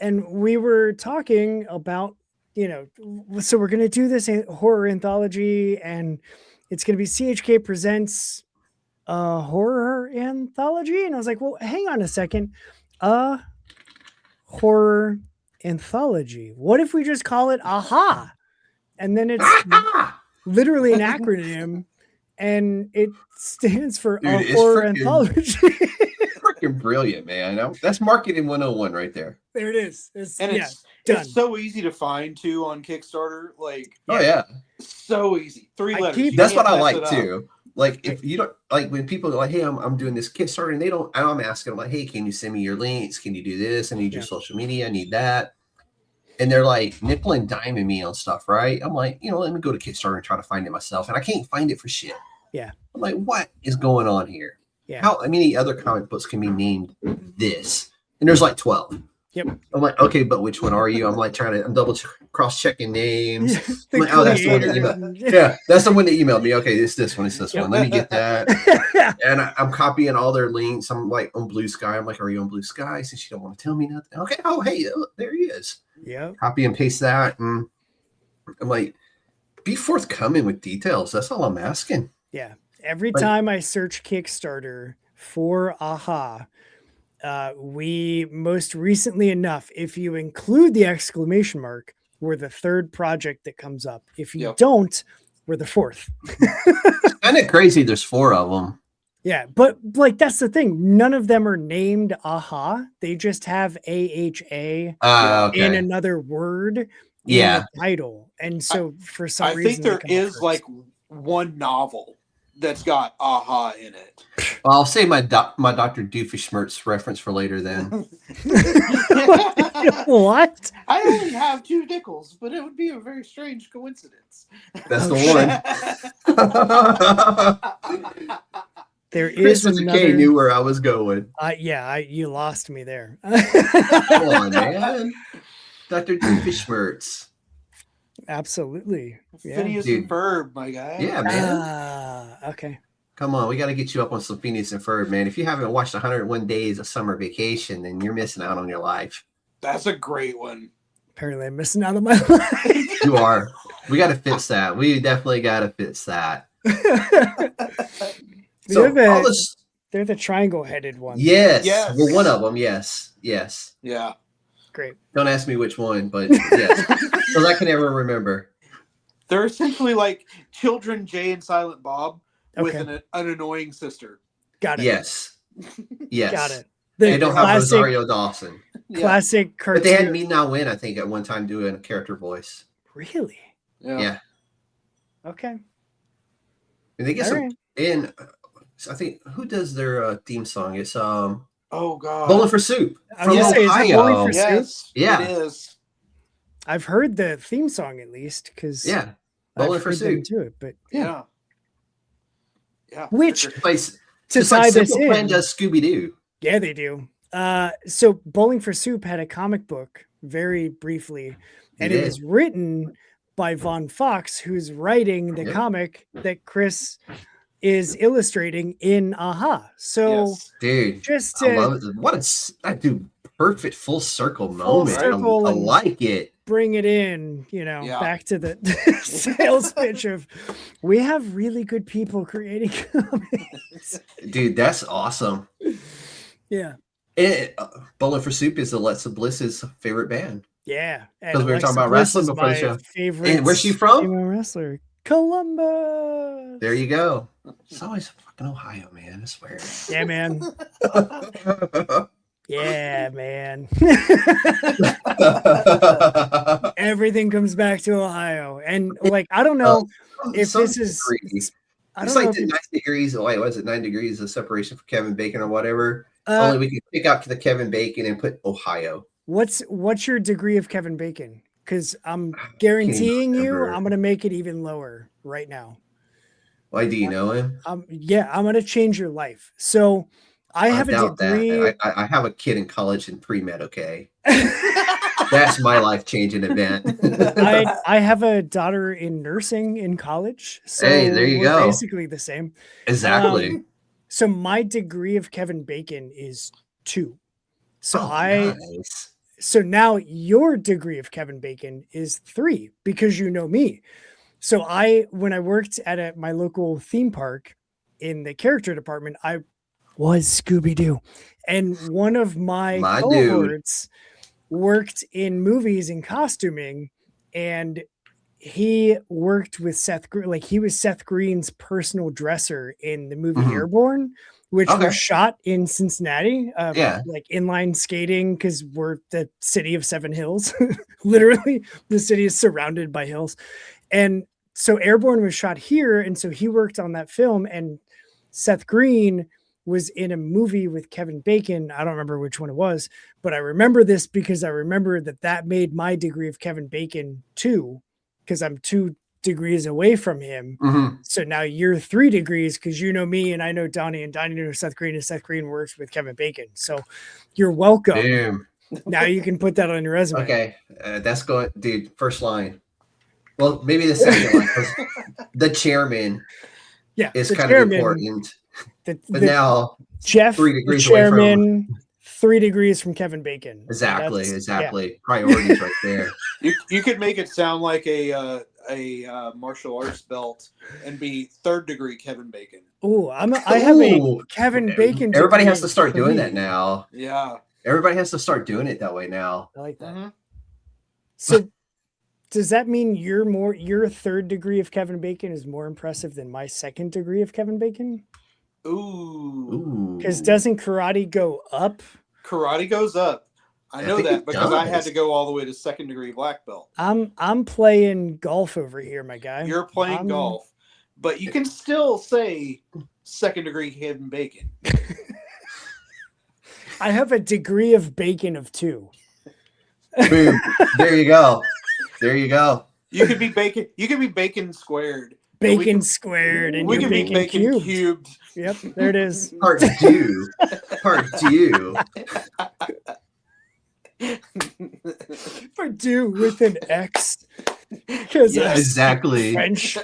S3: and we were talking about, so we're going to do this horror anthology, and it's going to be CHK presents a horror anthology. And I was like, well, hang on a second. Horror anthology. What if we just call it AHA? And then it's literally an acronym, and it stands for
S5: Dude,
S3: a
S5: it's
S3: horror
S5: freaking-
S3: anthology.
S5: Freaking brilliant, man. That's marketing 101 right there.
S3: There it is. It's
S4: And
S3: done.
S4: it's so easy to find too on Kickstarter. Like
S5: Oh, yeah.
S4: so easy. 3
S3: I
S4: letters.
S3: keep-
S4: You
S5: That's
S4: can't
S5: what I
S4: mess
S5: like
S4: it up.
S5: too. Like if you don't like when people are like, "Hey, I'm doing this Kickstarter," and I'm asking them like, "Hey, can you send me your links? Can you do this? I need your
S3: Yeah.
S5: social media. I need that." And they're like nickel and diming me on stuff, right? I'm like, let me go to Kickstarter and try to find it myself, and I can't find it for shit.
S3: Yeah.
S5: I'm like, what is going on here?
S3: Yeah.
S5: How many other comic books can be named this? And there's like 12.
S3: Yep.
S5: I'm like, okay, but which one are you? I'm like I'm double cross checking names.
S3: The
S5: Like, oh, that's the one that
S3: creator.
S5: Yeah, that's the one that emailed me. Okay, it's this one. It's this
S3: Yep.
S5: one. Let me get that.
S3: Yeah.
S5: And I'm copying all their links. I'm like on Blue Sky. I'm like, are you on Blue Sky? Since you don't want to tell me nothing. Okay. Oh, hey, look, there he is.
S3: Yep.
S5: Copy and paste that. And I'm like, be forthcoming with details. That's all I'm asking.
S3: Yeah. Every
S5: Like-
S3: time I search Kickstarter for AHA, we most recently enough, if you include the exclamation mark, we're the third project that comes up. If you
S4: Yep.
S3: don't, we're the fourth.
S5: Kind of crazy. There's 4 of them.
S3: Yeah, but like that's the thing. None of them are named AHA. They just have AHA in
S5: Okay.
S3: another word.
S5: Yeah.
S3: the title. And so for some
S4: I
S3: reason,
S4: think there
S3: they come up
S4: is
S3: first.
S4: like one novel that's got aha in it.
S5: Well, I'll say my Dr. Doofenshmirtz reference for later then.
S3: What?
S4: I only have 2 nickels, but it would be a very strange coincidence.
S5: That's
S3: Oh,
S5: the one.
S3: There
S5: Chris
S3: is
S5: with a
S3: another.
S5: K knew where I was going.
S3: You lost me there.
S5: Come on, man. Dr. Doofenshmirtz.
S3: Absolutely. Yeah.
S4: Phineas
S5: Dude.
S4: and Ferb, my guy.
S5: Yeah, man.
S3: Okay.
S5: Come on, we got to get you up on some Phineas and Ferb, man. If you haven't watched 101 Days of Summer Vacation, then you're missing out on your life.
S4: That's a great one.
S3: Apparently, I'm missing out on my life.
S5: You are. We got to fix that. We definitely got to fix that. So all this,
S3: They're the triangle-headed ones.
S5: yes.
S4: Yes.
S5: Well, one of them, yes.
S4: Yeah.
S3: Great.
S5: Don't ask me which one, but yes. Because I can never remember.
S4: They're essentially like children Jay and Silent Bob with
S3: Okay.
S4: an annoying sister.
S3: Got it.
S5: Yes.
S3: Got it.
S5: They
S3: The
S5: don't have
S3: classic,
S5: Rosario Dawson.
S3: classic cartoon.
S5: But they had Me Now Win, I think, at one time doing a character voice.
S3: Really?
S5: Yeah.
S3: Okay.
S5: And they get
S3: All
S5: some
S3: right.
S5: in. I think who does their theme song? It's
S4: Oh God.
S5: Bowling for Soup
S3: I
S5: from
S3: was gonna say, is it Bowling
S5: Ohio.
S3: for Soup?
S4: Yes.
S5: Yeah.
S4: It is.
S3: I've heard the theme song at least because
S5: Yeah,
S3: I've
S5: Bowling for
S3: heard them
S5: Soup.
S3: do it. But yeah.
S4: Yeah.
S3: Which
S4: For sure.
S5: Plays
S3: to
S5: just
S3: tie
S5: like
S3: this
S5: Simple Plan
S3: in,
S5: does Scooby Doo.
S3: yeah, they do. So Bowling for Soup had a comic book very briefly, and it was written by Von Fox, who's writing the
S5: Yep.
S3: comic that Chris is illustrating in Aha. So
S4: Yes.
S5: Dude,
S3: just
S5: I
S3: to
S5: love it. What a perfect full circle moment.
S3: circle
S5: I
S3: and-
S5: like it.
S3: bring it in,
S4: Yeah.
S3: back to the sales pitch of we have really good people creating comics.
S5: Dude, that's awesome.
S3: Yeah.
S5: And Bowling for Soup is Alexa Bliss's favorite band.
S3: Yeah. And
S5: Because we were talking
S3: Alexa
S5: about
S3: Bliss
S5: wrestling
S3: is
S5: before the
S3: my
S5: show.
S3: favorite
S5: And where's she from?
S3: female wrestler. Columbus.
S5: There you go. It's always fucking Ohio, man. I swear.
S3: Yeah, man. Yeah, man. Everything comes back to Ohio. And like, I don't know if
S5: Some
S3: this is
S5: degrees.
S3: I
S5: It's
S3: don't know
S5: like
S3: if
S5: the 9 degrees. Oh, wait, was it 9 degrees of separation for Kevin Bacon or whatever?
S3: uh,
S5: Only we can pick out the Kevin Bacon and put Ohio.
S3: what's your degree of Kevin Bacon? Because I'm guaranteeing you,
S5: remember.
S3: I'm gonna make it even lower right now.
S5: Why do you know him?
S3: Yeah, I'm gonna change your life. So I have a
S5: doubt
S3: degree.
S5: that. I have a kid in college in pre-med, okay? That's my life-changing event.
S3: I have a daughter in nursing in college. So
S5: Hey, there you
S3: we're
S5: go.
S3: basically the same.
S5: Exactly.
S3: So my degree of Kevin Bacon is 2. So
S5: Oh, nice.
S3: So now your degree of Kevin Bacon is 3 because you know me. So when I worked at my local theme park in the character department, I was Scooby-Doo. And one of my
S5: dude.
S3: cohorts worked in movies and costuming, and he worked with Seth Green. Like, he was Seth Green's personal dresser in the movie
S5: Mhm.
S3: Airborne, which
S5: Okay.
S3: was shot in Cincinnati.
S5: Yeah.
S3: Like inline skating, because we're the city of 7 hills. Literally, the city is surrounded by hills. And so Airborne was shot here, and so he worked on that film, and Seth Green was in a movie with Kevin Bacon. I don't remember which one it was, but I remember this because I remember that made my degree of Kevin Bacon 2, because I'm 2 degrees away from him.
S5: Mhm.
S3: So now you're 3 degrees because you know me and I know Donnie, and Donnie knows Seth Green, and Seth Green works with Kevin Bacon. So you're welcome.
S5: Boom.
S3: Now you can put that on your resume.
S5: Okay. That's going, dude, first line. Well, maybe the second line. 'Cause the chairman
S3: Yeah.
S5: is
S3: the
S5: kind
S3: chairman,
S5: of important.
S3: The,
S5: But
S3: the
S5: now,
S3: Jeff,
S5: 3
S3: the
S5: degrees away from-
S3: chairman, 3 degrees from Kevin Bacon.
S5: exactly.
S3: That's- yeah.
S5: Priorities right there.
S4: You could make it sound like a martial arts belt and be 3rd degree Kevin Bacon.
S3: Oh, I have a
S5: Ooh.
S3: Kevin Bacon.
S5: Everybody has
S3: degree
S5: to start doing
S3: three.
S5: that now.
S4: Yeah.
S5: Everybody has to start doing it that way now.
S3: I like that.
S4: Mhm.
S3: So does that mean your 3rd degree of Kevin Bacon is more impressive than my 2nd degree of Kevin Bacon?
S4: Ooh.
S5: Ooh.
S3: Because doesn't karate go up?
S4: Karate goes up. I know
S5: think
S4: that
S5: it
S4: because I had
S5: does.
S4: to go all the way to second degree black belt.
S3: I'm playing golf over here, my guy.
S4: You're playing golf, but you can still say second degree hidden bacon.
S3: I have a degree of bacon of 2.
S5: Boom. There you go. There you go.
S4: You could be bacon. You could be bacon squared.
S3: Bacon squared and
S4: We
S3: you're
S4: could be
S3: bacon,
S4: bacon
S3: cubed. Yep, there it is.
S5: Part 2. Part 2.
S3: For do with an X. Because
S4: Yeah,
S5: exactly.
S3: French.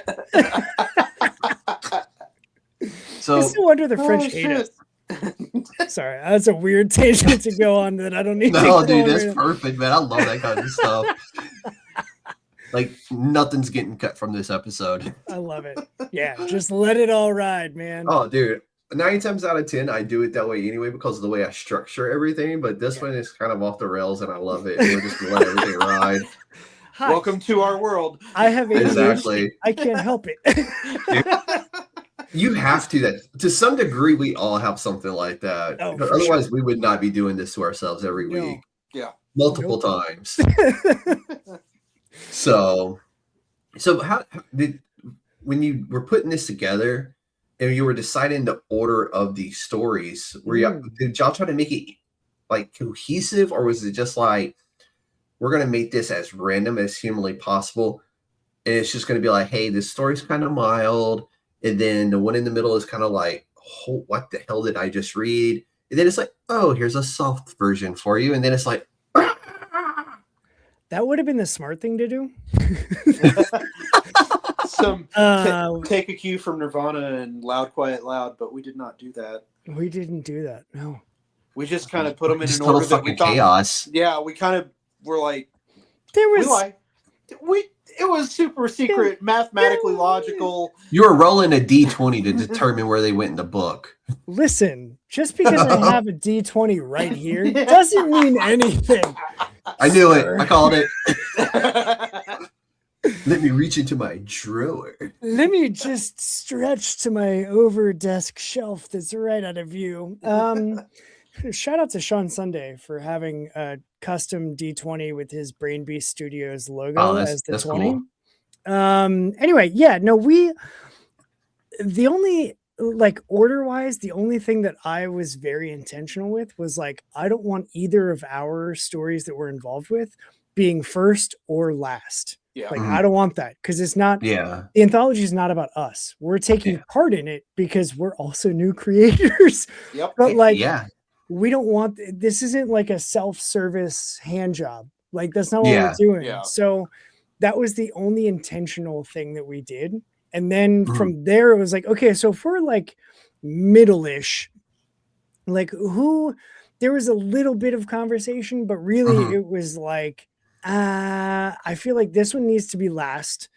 S5: So
S3: It's no wonder the French hate us. Sorry, that's a weird tangent to go on that I don't need to
S5: no,
S3: go
S5: dude,
S3: on
S5: that's
S3: right now.
S5: perfect, man. I love that kind of stuff. Like nothing's getting cut from this episode.
S3: I love it. Yeah, just let it all ride, man.
S5: Oh, dude. 9 times out of 10, I do it that way anyway because of the way I structure everything. But this one is kind of off the rails, and I love it. We're just gonna let everything ride.
S3: Hi,
S4: Welcome to our world.
S3: I have ADHD.
S5: Exactly.
S3: I can't help it.
S5: You have to. That to some degree, we all have something like that.
S3: Oh,
S5: But
S3: for
S5: otherwise, we would not be doing this to ourselves every
S3: No.
S5: week,
S4: Yeah.
S5: multiple times. So how did when you were putting this together and you were deciding the order of these stories, did y'all try to make it like cohesive, or was it just like we're gonna make this as random as humanly possible, and it's just gonna be like, hey, this story's kind of mild, and then the one in the middle is kind of like, oh, what the hell did I just read? And then it's like, oh, here's a soft version for you, and then it's like.
S3: That would have been the smart thing to do.
S4: Take a cue from Nirvana and Loud, Quiet, Loud, but we did not do that.
S3: We didn't do that. No.
S4: We just kind of put them in
S5: Just
S4: an
S5: total
S4: order that we
S5: fucking
S4: thought.
S5: chaos.
S4: Yeah, we kind of were like,
S3: There was
S4: it was super secret, mathematically logical.
S5: You were rolling a d20 to determine where they went in the book.
S3: Listen, just because I have a D20 right here doesn't mean anything.
S5: I knew it. I called it. Let me reach into my drawer.
S3: Let me just stretch to my over desk shelf that's right out of view. Shout out to Sean Sunday for having a custom D20 with his Brain Beast Studios logo as the 20. Cool. Anyway, yeah, no, the only like order wise, the only thing that I was very intentional with was like, I don't want either of our stories that we're involved with being first or last.
S4: Yeah.
S3: Like, I don't want that because it's not, the anthology is not about us. We're taking part in it because we're also new creators.
S4: Yep.
S3: But like, we don't want, this isn't like a self-service hand job. Like, that's not what we're doing.
S4: Yeah.
S3: So that was the only intentional thing that we did. And then from there, it was like, okay, so if we're like middle-ish, like there was a little bit of conversation, but really it was like, I feel like this one needs to be last.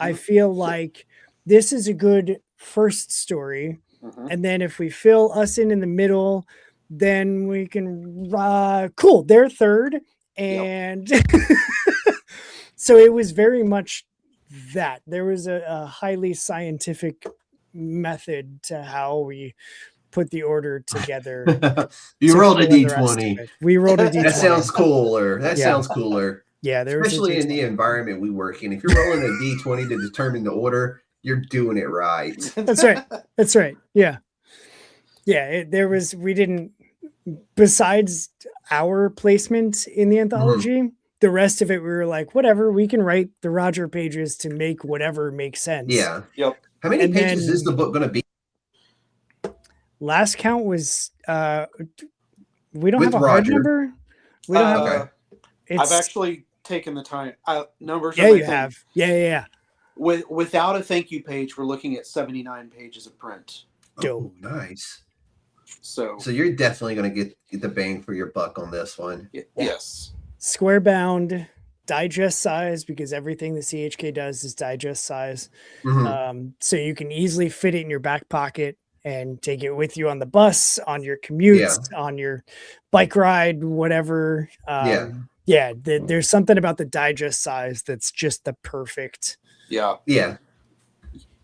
S3: I feel like this is a good first story. And then if we fill us in the middle, then we can, cool, they're third. And so it was very much that there was a highly scientific method to how we put the order together.
S5: You rolled a D20.
S3: We rolled a D20.
S5: That sounds cooler. That sounds cooler.
S3: Yeah,
S5: especially in the environment we work in. If you're rolling a D20 to determine the order, you're doing it right.
S3: That's right. That's right. Yeah. Yeah. We didn't, besides our placement in the anthology, the rest of it, we were like, whatever, we can write the Roger pages to make whatever makes sense.
S5: Yeah.
S4: Yep.
S5: How many pages is the book going to be?
S3: Last count was, we don't have a hard number. We don't have
S4: I've actually taken the time. Numbers.
S3: Yeah, you have. Yeah.
S4: Without a thank you page, we're looking at 79 pages of print.
S5: Oh, nice.
S4: So
S5: you're definitely going to get the bang for your buck on this one.
S4: Yes.
S3: Square bound, digest size, because everything the CHK does is digest size. So you can easily fit it in your back pocket and take it with you on the bus, on your commutes, on your bike ride, whatever. There's something about the digest size that's just the perfect.
S4: Yeah.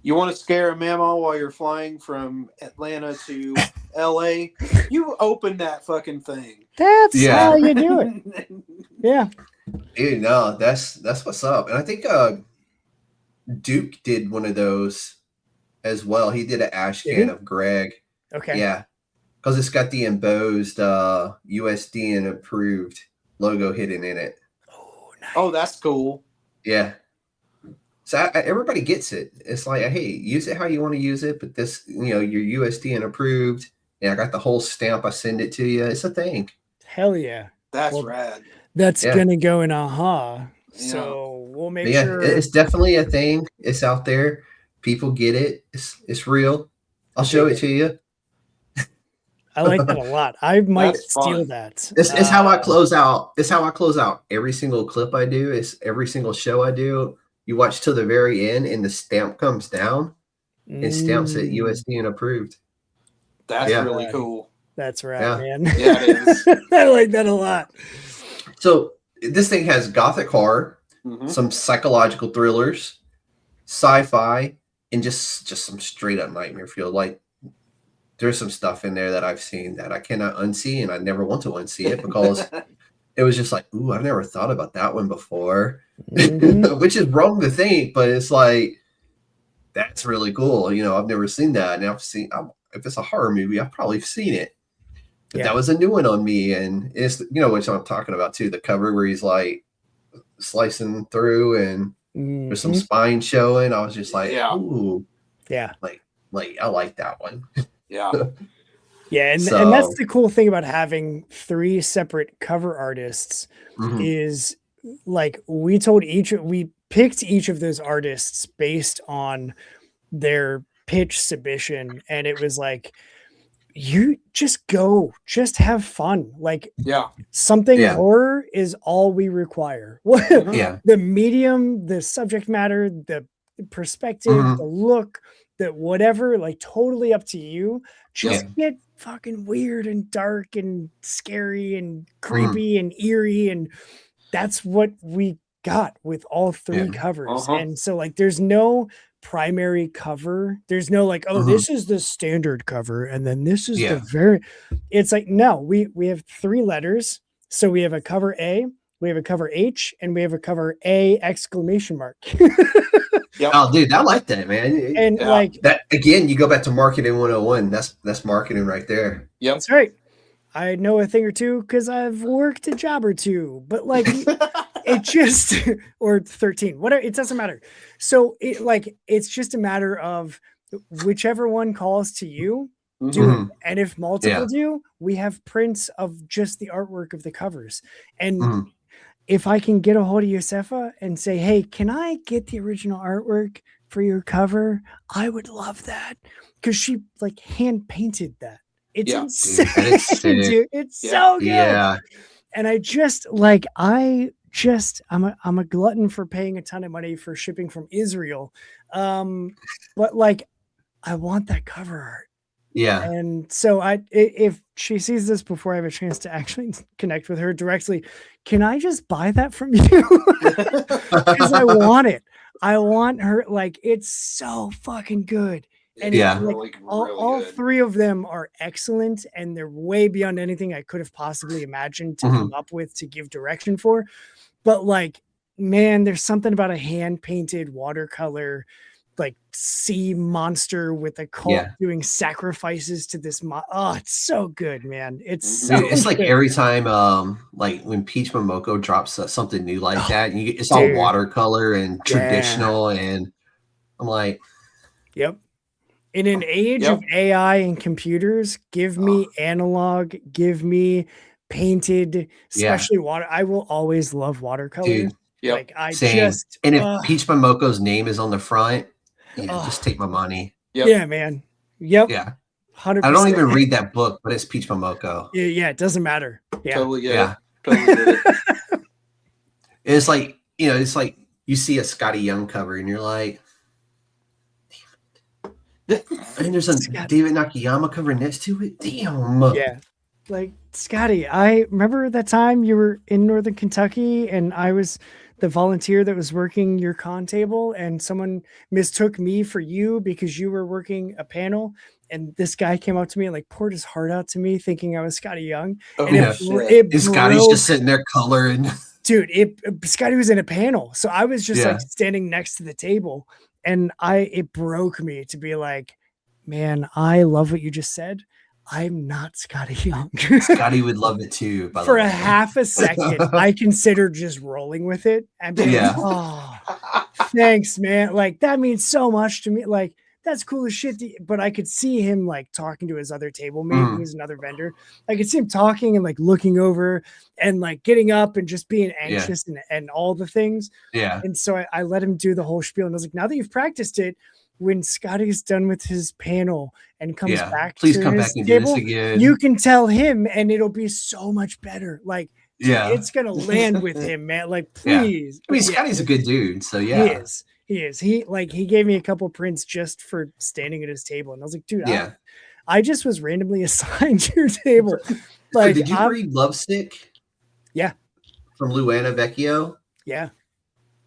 S4: You want to scare a mammal while you're flying from Atlanta to LA? You open that fucking thing.
S3: That's how you do it. Yeah.
S5: Dude, no, that's what's up. And I think Duke did one of those as well. He did an ash can of Greg.
S3: Okay.
S5: Yeah. Because it's got the embossed USDN approved logo hidden in it.
S3: Oh, nice.
S4: Oh, that's cool.
S5: Yeah. So everybody gets it. It's like, hey, use it how you want to use it, but this, your USDN approved. Yeah, I got the whole stamp. I send it to you. It's a thing.
S3: Hell yeah.
S4: That's rad.
S3: That's gonna go in AHA. So we'll make sure.
S5: It's definitely a thing. It's out there. People get it. It's real. I'll show it to you.
S3: I like that a lot. I might steal that.
S5: It's how I close out. It's how I close out every single clip I do. It's every single show I do. You watch till the very end, and the stamp comes down, and stamps it USDN approved.
S4: That's really cool.
S3: That's right, man.
S4: Yeah, it is.
S3: I like that a lot.
S5: So this thing has gothic horror, some psychological thrillers, sci-fi, and just some straight up nightmare feel. Like there's some stuff in there that I've seen that I cannot unsee, and I never want to unsee it because it was just like, ooh, I've never thought about that one before, which is wrong to think, but it's like, that's really cool. I've never seen that. And if it's a horror movie, I've probably seen it. But that was a new one on me. And it's, which I'm talking about too, the cover where he's like slicing through and there's some spine showing. I was just like, ooh.
S3: Yeah.
S5: Like I like that one.
S4: Yeah.
S3: Yeah, and that's the cool thing about having 3 separate cover artists is like we picked each of those artists based on their pitch submission, and it was like, you just have fun. Like something horror is all we require. The medium, the subject matter, the perspective, the look, that whatever, like totally up to you. Just get fucking weird and dark and scary and creepy and eerie, and that's what we got with all 3 covers. And so like there's no primary cover. There's no like, oh, this is the standard cover and then this is the it's like, no, we have 3 letters. So we have a cover A, we have a cover H, and we have a cover A !
S5: Oh, dude, I like that, man.
S3: And like
S5: that again, you go back to marketing 101. That's marketing right there.
S4: Yep,
S3: that's right. I know a thing or two because I've worked a job or two, but like it just or 13, whatever, it doesn't matter. So it's just a matter of whichever one calls to you, do it. And if multiple do, we have prints of just the artwork of the covers. And if I can get a hold of Yosefa and say, hey, can I get the original artwork for your cover? I would love that. Because she like hand painted that. It's insane, dude. It's so good. Yeah. And I'm a glutton for paying a ton of money for shipping from Israel. But like, I want that cover art.
S5: Yeah.
S3: And so if she sees this before I have a chance to actually connect with her directly, can I just buy that from you? Because I want it. I want her, like, it's so fucking good. And all 3 of them are excellent, and they're way beyond anything I could have possibly imagined to come up with to give direction for. But like, man, there's something about a hand painted watercolor like sea monster with a cult doing sacrifices to this it's so good, man. It's
S5: like every time like when Peach Momoko drops something new like that, and it's all watercolor and traditional, and I'm like,
S3: yep. In an age of AI and computers, give me analog, give me painted, especially water. I will always love watercolor.
S5: Dude,
S3: like
S5: and if Peach Momoko's name is on the front, just take my money.
S3: Yeah, man. Yep.
S5: Yeah.
S3: 100%.
S5: I don't even read that book, but it's Peach Momoko.
S3: Yeah, it doesn't matter. Yeah.
S4: Totally get
S5: it.
S4: Totally get it.
S5: It's like, it's like you see a Scotty Young cover and you're like, and there's a David Nakayama cover next to it. Damn.
S3: Yeah. Like, Scotty, I remember that time you were in Northern Kentucky and the volunteer that was working your con table, and someone mistook me for you because you were working a panel. And this guy came up to me and like poured his heart out to me, thinking I was Scotty Young.
S4: Oh,
S3: And
S5: Yeah.
S3: it
S5: And Scotty's
S3: broke.
S5: just sitting there coloring.
S3: Dude, Scotty was in a panel, so I was just
S5: Yeah.
S3: like standing next to the table, and it broke me to be like, man, I love what you just said. I'm not Scotty Young.
S5: Scotty would love it too. By
S3: For
S5: the
S3: a
S5: way.
S3: half a second, I considered just rolling with it and being
S5: Yeah.
S3: like, oh, thanks, man. Like that means so much to me. Like that's cool as shit. But I could see him like talking to his other table mate, who's another vendor. I could see him talking and like looking over and like getting up and just being anxious and all the things.
S5: Yeah.
S3: And so I let him do the whole spiel. And I was like, now that you've practiced it, when Scotty's done with his panel and comes back
S5: Please
S3: to
S5: come
S3: his
S5: back and
S3: table,
S5: do this again.
S3: you can tell him and it'll be so much better. Like, dude,
S5: Yeah.
S3: it's going to land with him, man. Like,
S5: Yeah.
S3: please.
S5: I mean, Scotty's a good dude, so yeah.
S3: He is. He gave me a couple prints just for standing at his table. And I was like, dude,
S5: Yeah.
S3: I just was randomly assigned to your table.
S5: So
S3: Like,
S5: did you read Lovesick?
S3: Yeah.
S5: From Luana Vecchio?
S3: Yeah.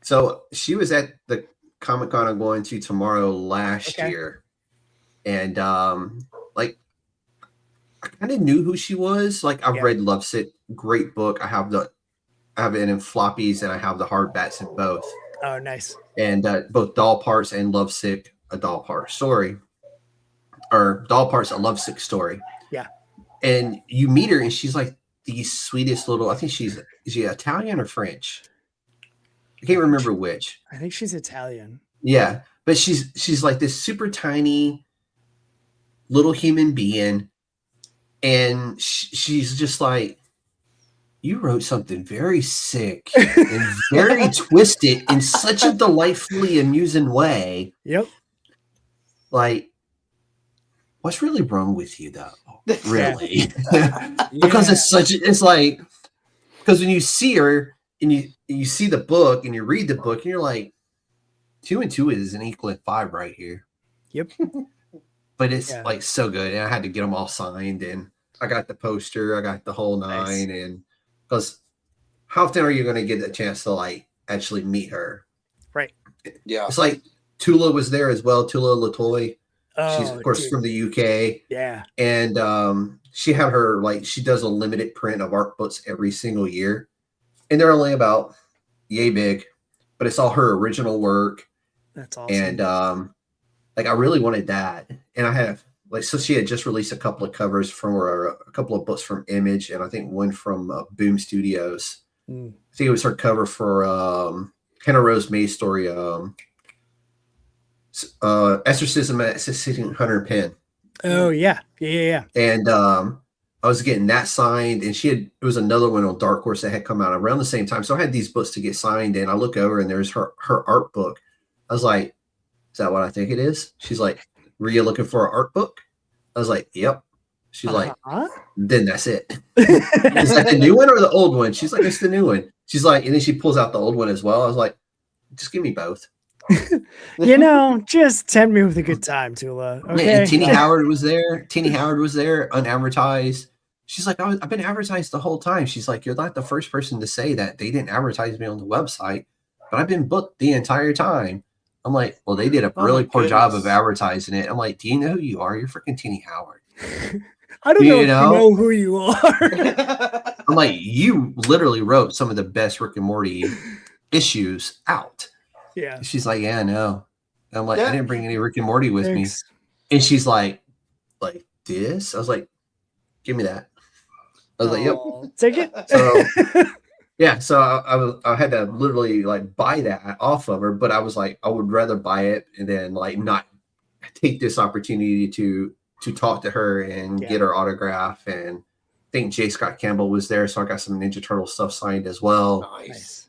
S5: So she was at the Comic-Con I'm going to tomorrow last year. And like I kind of knew who she was. Like I've read Lovesick, great book. I have it in floppies and I have the hardbacks in both.
S3: Oh, nice.
S5: And both Doll Parts and Lovesick, a Doll Part story. Or Doll Parts, a Lovesick story.
S3: Yeah.
S5: And you meet her and she's like the sweetest little, I think is she Italian or French? I can't remember which.
S3: I think she's Italian.
S5: Yeah, but she's like this super tiny little human being, and she's just like, you wrote something very sick and very twisted in such a delightfully amusing way.
S3: Yep.
S5: Like, what's really wrong with you, though? Really?
S3: Yeah.
S5: Because it's like, because when you see her and you see the book and you read the book and you're like, 2 and 2 is an equal 5 right here.
S3: Yep.
S5: But it's like so good. And I had to get them all signed and I got the poster, I got the whole nine. And because how often are you going to get a chance to like actually meet her?
S3: Right.
S4: Yeah.
S5: It's like Tula was there as well. Tula Latoy.
S3: Oh,
S5: She's of course
S3: dude.
S5: from the UK.
S3: Yeah.
S5: And she had her like she does a limited print of art books every single year. And they're only about yay big, but it's all her original work.
S3: That's awesome.
S5: And like I really wanted that. And I have like so she had just released a couple of covers from her, a couple of books from Image, and I think one from Boom Studios. I think it was her cover for Hannah Rose May's story, Exorcism at 1600 Pen.
S3: Oh yeah.
S5: And I was getting that signed, and it was another one on Dark Horse that had come out around the same time. So I had these books to get signed, and I look over and there's her art book. I was like, is that what I think it is? She's like, were you looking for an art book? I was like, yep. She's like, then that's it. Is that the new one or the old one? She's like, it's the new one. She's like, and then she pulls out the old one as well. I was like, just give me both.
S3: Just tempt me with a good time, Tula. Okay.
S5: And Teeny Howard was there. Teeny Howard was there, unadvertised. She's like, I've been advertised the whole time. She's like, you're not the first person to say that. They didn't advertise me on the website, but I've been booked the entire time. I'm like, well, they did a really poor job of advertising it. I'm like, do you know who you are? You're freaking Teeny Howard.
S3: I don't know if you know who you are.
S5: I'm like, you literally wrote some of the best Rick and Morty issues out.
S3: Yeah.
S5: She's like, yeah, I know. And I'm like, I didn't bring any Rick and Morty with me. And she's like this? I was like, give me that. I was like, yep.
S3: Take it.
S5: So yeah, so I had to literally like buy that off of her, but I was like, I would rather buy it and then like not take this opportunity to talk to her and get her autograph. And I think J. Scott Campbell was there, so I got some Ninja Turtle stuff signed as well.
S4: Nice.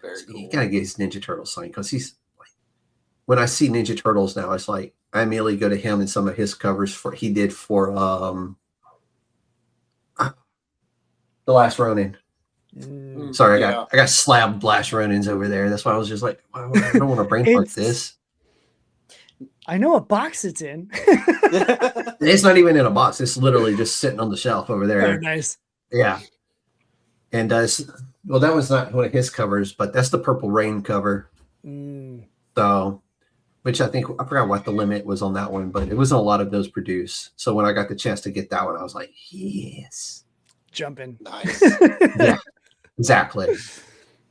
S4: Very cool.
S5: You gotta get his Ninja Turtle signed because he's like, when I see Ninja Turtles now, it's like I immediately go to him and some of his covers he did for The Last Ronin. Sorry, I got slabbed Last Ronins over there. That's why I was just like, I don't want to brain fuck this.
S3: I know what box it's in.
S5: It's not even in a box. It's literally just sitting on the shelf over there.
S3: Oh, nice.
S5: Yeah. And well, that was not one of his covers, but that's the Purple Rain cover. So, which I forgot what the limit was on that one, but it wasn't a lot of those produced. So when I got the chance to get that one, I was like, yes.
S3: Jumping.
S4: Nice.
S5: Yeah, exactly.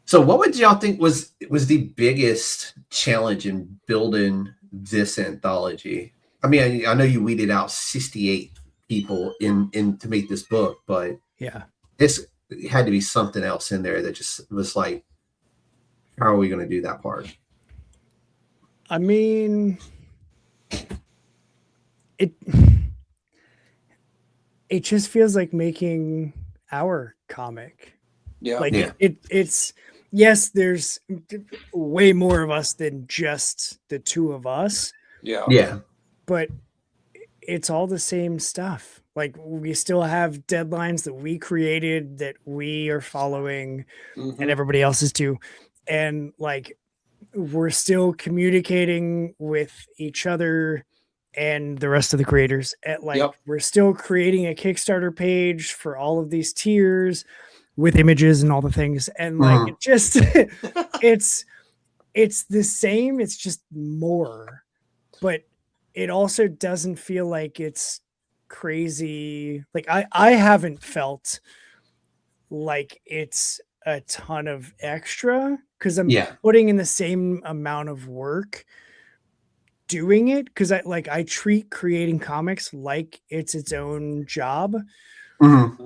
S5: So what would y'all think was the biggest challenge in building this anthology? I mean, I know you weeded out 68 people in to make this book, but
S3: yeah,
S5: it had to be something else in there that just was like, how are we going to do that part?
S3: I mean, it just feels like making our comic.
S4: Yeah.
S3: Like it's yes, there's way more of us than just the two of us.
S5: Yeah.
S3: But it's all the same stuff. Like we still have deadlines that we created that we are following and everybody else is too. And like we're still communicating with each other and the rest of the creators. At we're still creating a Kickstarter page for all of these tiers with images and all the things. And like it just it's the same, it's just more. But it also doesn't feel like it's crazy. Like I haven't felt like it's a ton of extra because I'm putting in the same amount of work doing it, because I treat creating comics like it's its own job.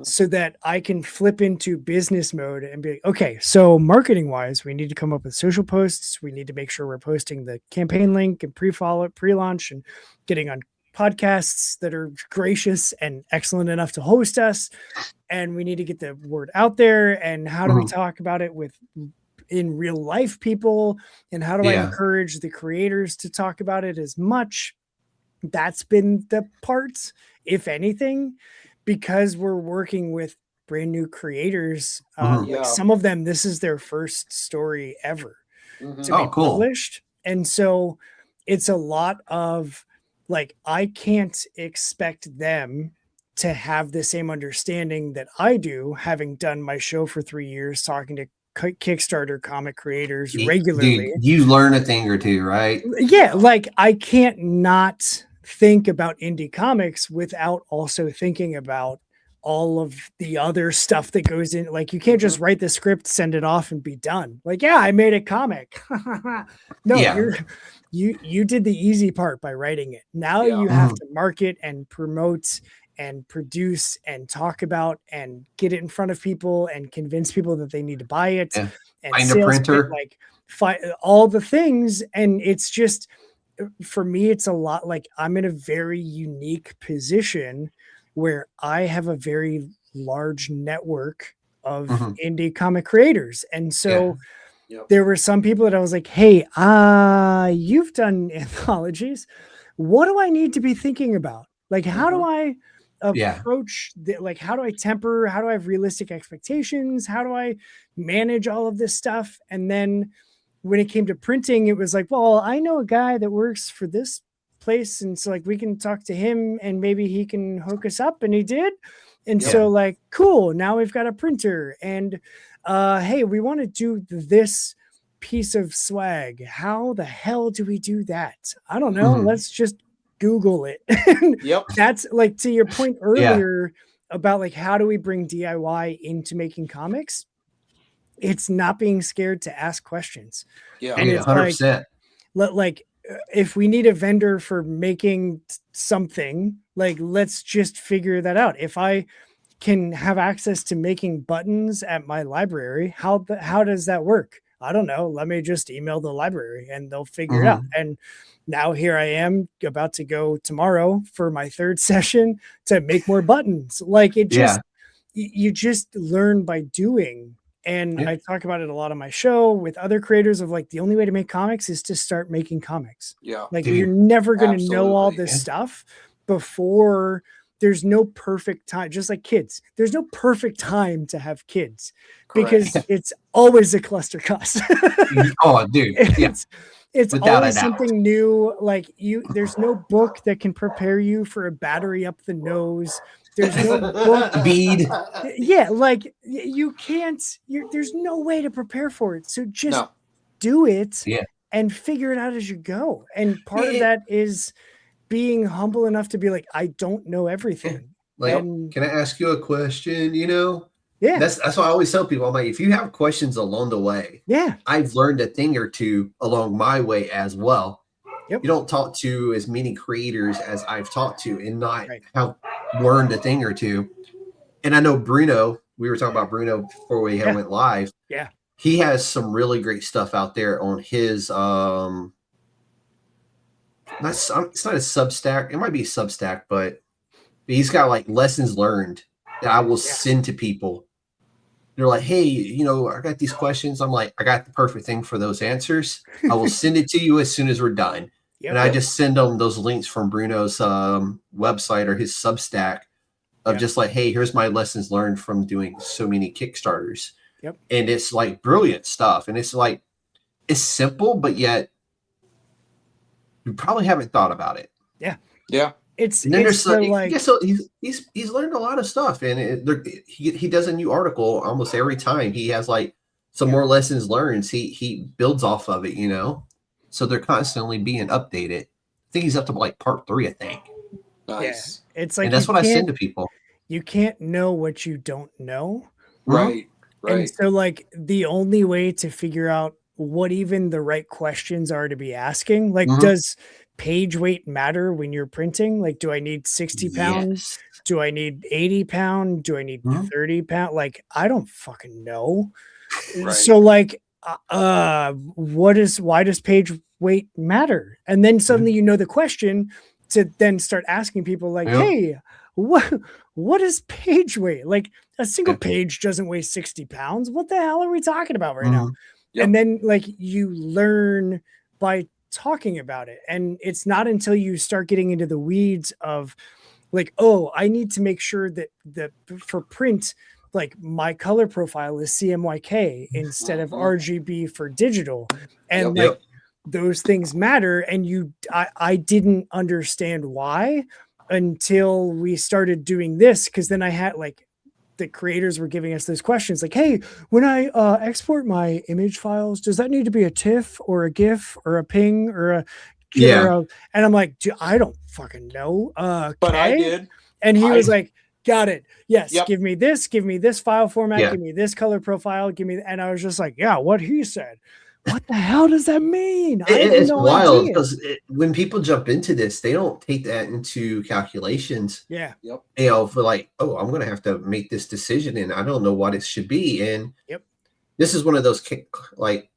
S3: So that I can flip into business mode and be like, okay, so marketing wise, we need to come up with social posts. We need to make sure we're posting the campaign link and pre-launch and getting on podcasts that are gracious and excellent enough to host us. And we need to get the word out there. And how do we talk about it in real life people? And how do I encourage the creators to talk about it as much? That's been the part, if anything, because we're working with brand new creators. Like some of them, this is their first story ever to be published. And so it's a lot of like, I can't expect them to have the same understanding that I do, having done my show for 3 years, talking to Kickstarter comic creators regularly.
S5: Dude, you learn a thing or two, right?
S3: Yeah. Like I can't not think about indie comics without also thinking about all of the other stuff that goes in. Like you can't just write the script, send it off and be done. Like, yeah, I made a comic. No, you did the easy part by writing it. Now you have to market and promote and produce and talk about and get it in front of people and convince people that they need to buy it and
S5: find a printer,
S3: all the things. And it's just, for me, it's a lot. Like I'm in a very unique position where I have a very large network of indie comic creators. And so there were some people that I was like, hey, you've done anthologies. What do I need to be thinking about? Like, how do I approach like, how do I temper? How do I have realistic expectations? How do I manage all of this stuff? And then when it came to printing, it was like, well, I know a guy that works for this place. And so like, we can talk to him and maybe he can hook us up. And he did. And so like, cool. Now we've got a printer and, hey, we want to do this piece of swag. How the hell do we do that? I don't know. Let's just Google it. That's like, to your point earlier about like, how do we bring DIY into making comics? It's not being scared to ask questions. And it's
S5: 100%.
S3: Like if we need a vendor for making something, like, let's just figure that out. If I can have access to making buttons at my library, how does that work? I don't know. Let me just email the library and they'll figure it out. And now here I am about to go tomorrow for my third session to make more buttons. Like it just, you just learn by doing. And I talk about it a lot on my show with other creators of like, the only way to make comics is to start making comics. Like you're never going to know all this stuff before. There's no perfect time, just like kids. There's no perfect time to have kids because it's always a cluster cuss.
S5: Oh, dude.
S3: It's always something new. Like there's no book that can prepare you for a battery up the nose There's no book.
S5: Bead.
S3: Yeah, like you can't. There's no way to prepare for it. So just
S4: No.
S3: do it
S5: Yeah.
S3: and figure it out as you go. And part of
S5: Yeah.
S3: that is being humble enough to be like, I don't know everything.
S5: Like,
S3: And
S5: can I ask you a question? You know,
S3: yeah,
S5: that's why I always tell people, I'm like, if you have questions along the way,
S3: yeah,
S5: I've learned a thing or two along my way as well.
S3: Yep.
S5: You don't talk to as many creators as I've talked to and not
S3: Right.
S5: have learned a thing or two. And I know Bruno, we were talking about Bruno before we
S3: Yeah.
S5: went live.
S3: Yeah.
S5: He has some really great stuff out there on his it's not a Substack. It might be a Substack, but he's got like lessons learned that I will send to people. They're like, hey, you know, I got these questions. I'm like, I got the perfect thing for those answers. I will send it to you as soon as we're done.
S3: Yep.
S5: And I just send them those links from Bruno's website or his Substack of just like, hey, here's my lessons learned from doing so many Kickstarters.
S3: Yep.
S5: And it's like brilliant stuff. And it's like, it's simple, but yet you probably haven't thought about it.
S4: Yeah.
S3: It's
S5: And then there's
S3: so like
S5: so he's learned a lot of stuff, and he does a new article almost every time. He has like some more lessons learned. He builds off of it, you know. So they're constantly being updated. I think he's up to like part 3, I think.
S4: Nice.
S3: It's like,
S5: And that's what I send to people.
S3: You can't know what you don't know.
S4: Right.
S3: And so like the only way to figure out what even the right questions are to be asking, like, does page weight matter when you're printing? Like, do I need 60 pounds? Do I need 80 pound? Do I need 30 pound? Like, I don't fucking know.
S4: Right.
S3: So like, why does page weight matter? And then suddenly you know the question to then start asking people like, hey, what is page weight? Like a single page doesn't weigh 60 pounds. What the hell are we talking about right now? Yep. And then like you learn by talking about it. And it's not until you start getting into the weeds of like, oh, I need to make sure that for print, like my color profile is CMYK instead of RGB for digital. And like those things matter. And I didn't understand why until we started doing this. Cause then I had like the creators were giving us those questions like, hey, when I export my image files, does that need to be a TIFF or a GIF or a PNG or a and I'm like, dude, I don't fucking know.
S4: But I did.
S3: And he was like, got it. Yes.
S4: Yep.
S3: Give me this file format. Give me this color profile. And I was just like, yeah, what he said. What the hell does that mean?
S5: It's wild because when people jump into this, they don't take that into calculations.
S3: Yeah.
S4: Yep.
S5: You know, for like, oh, I'm going to have to make this decision and I don't know what it should be. And this is one of those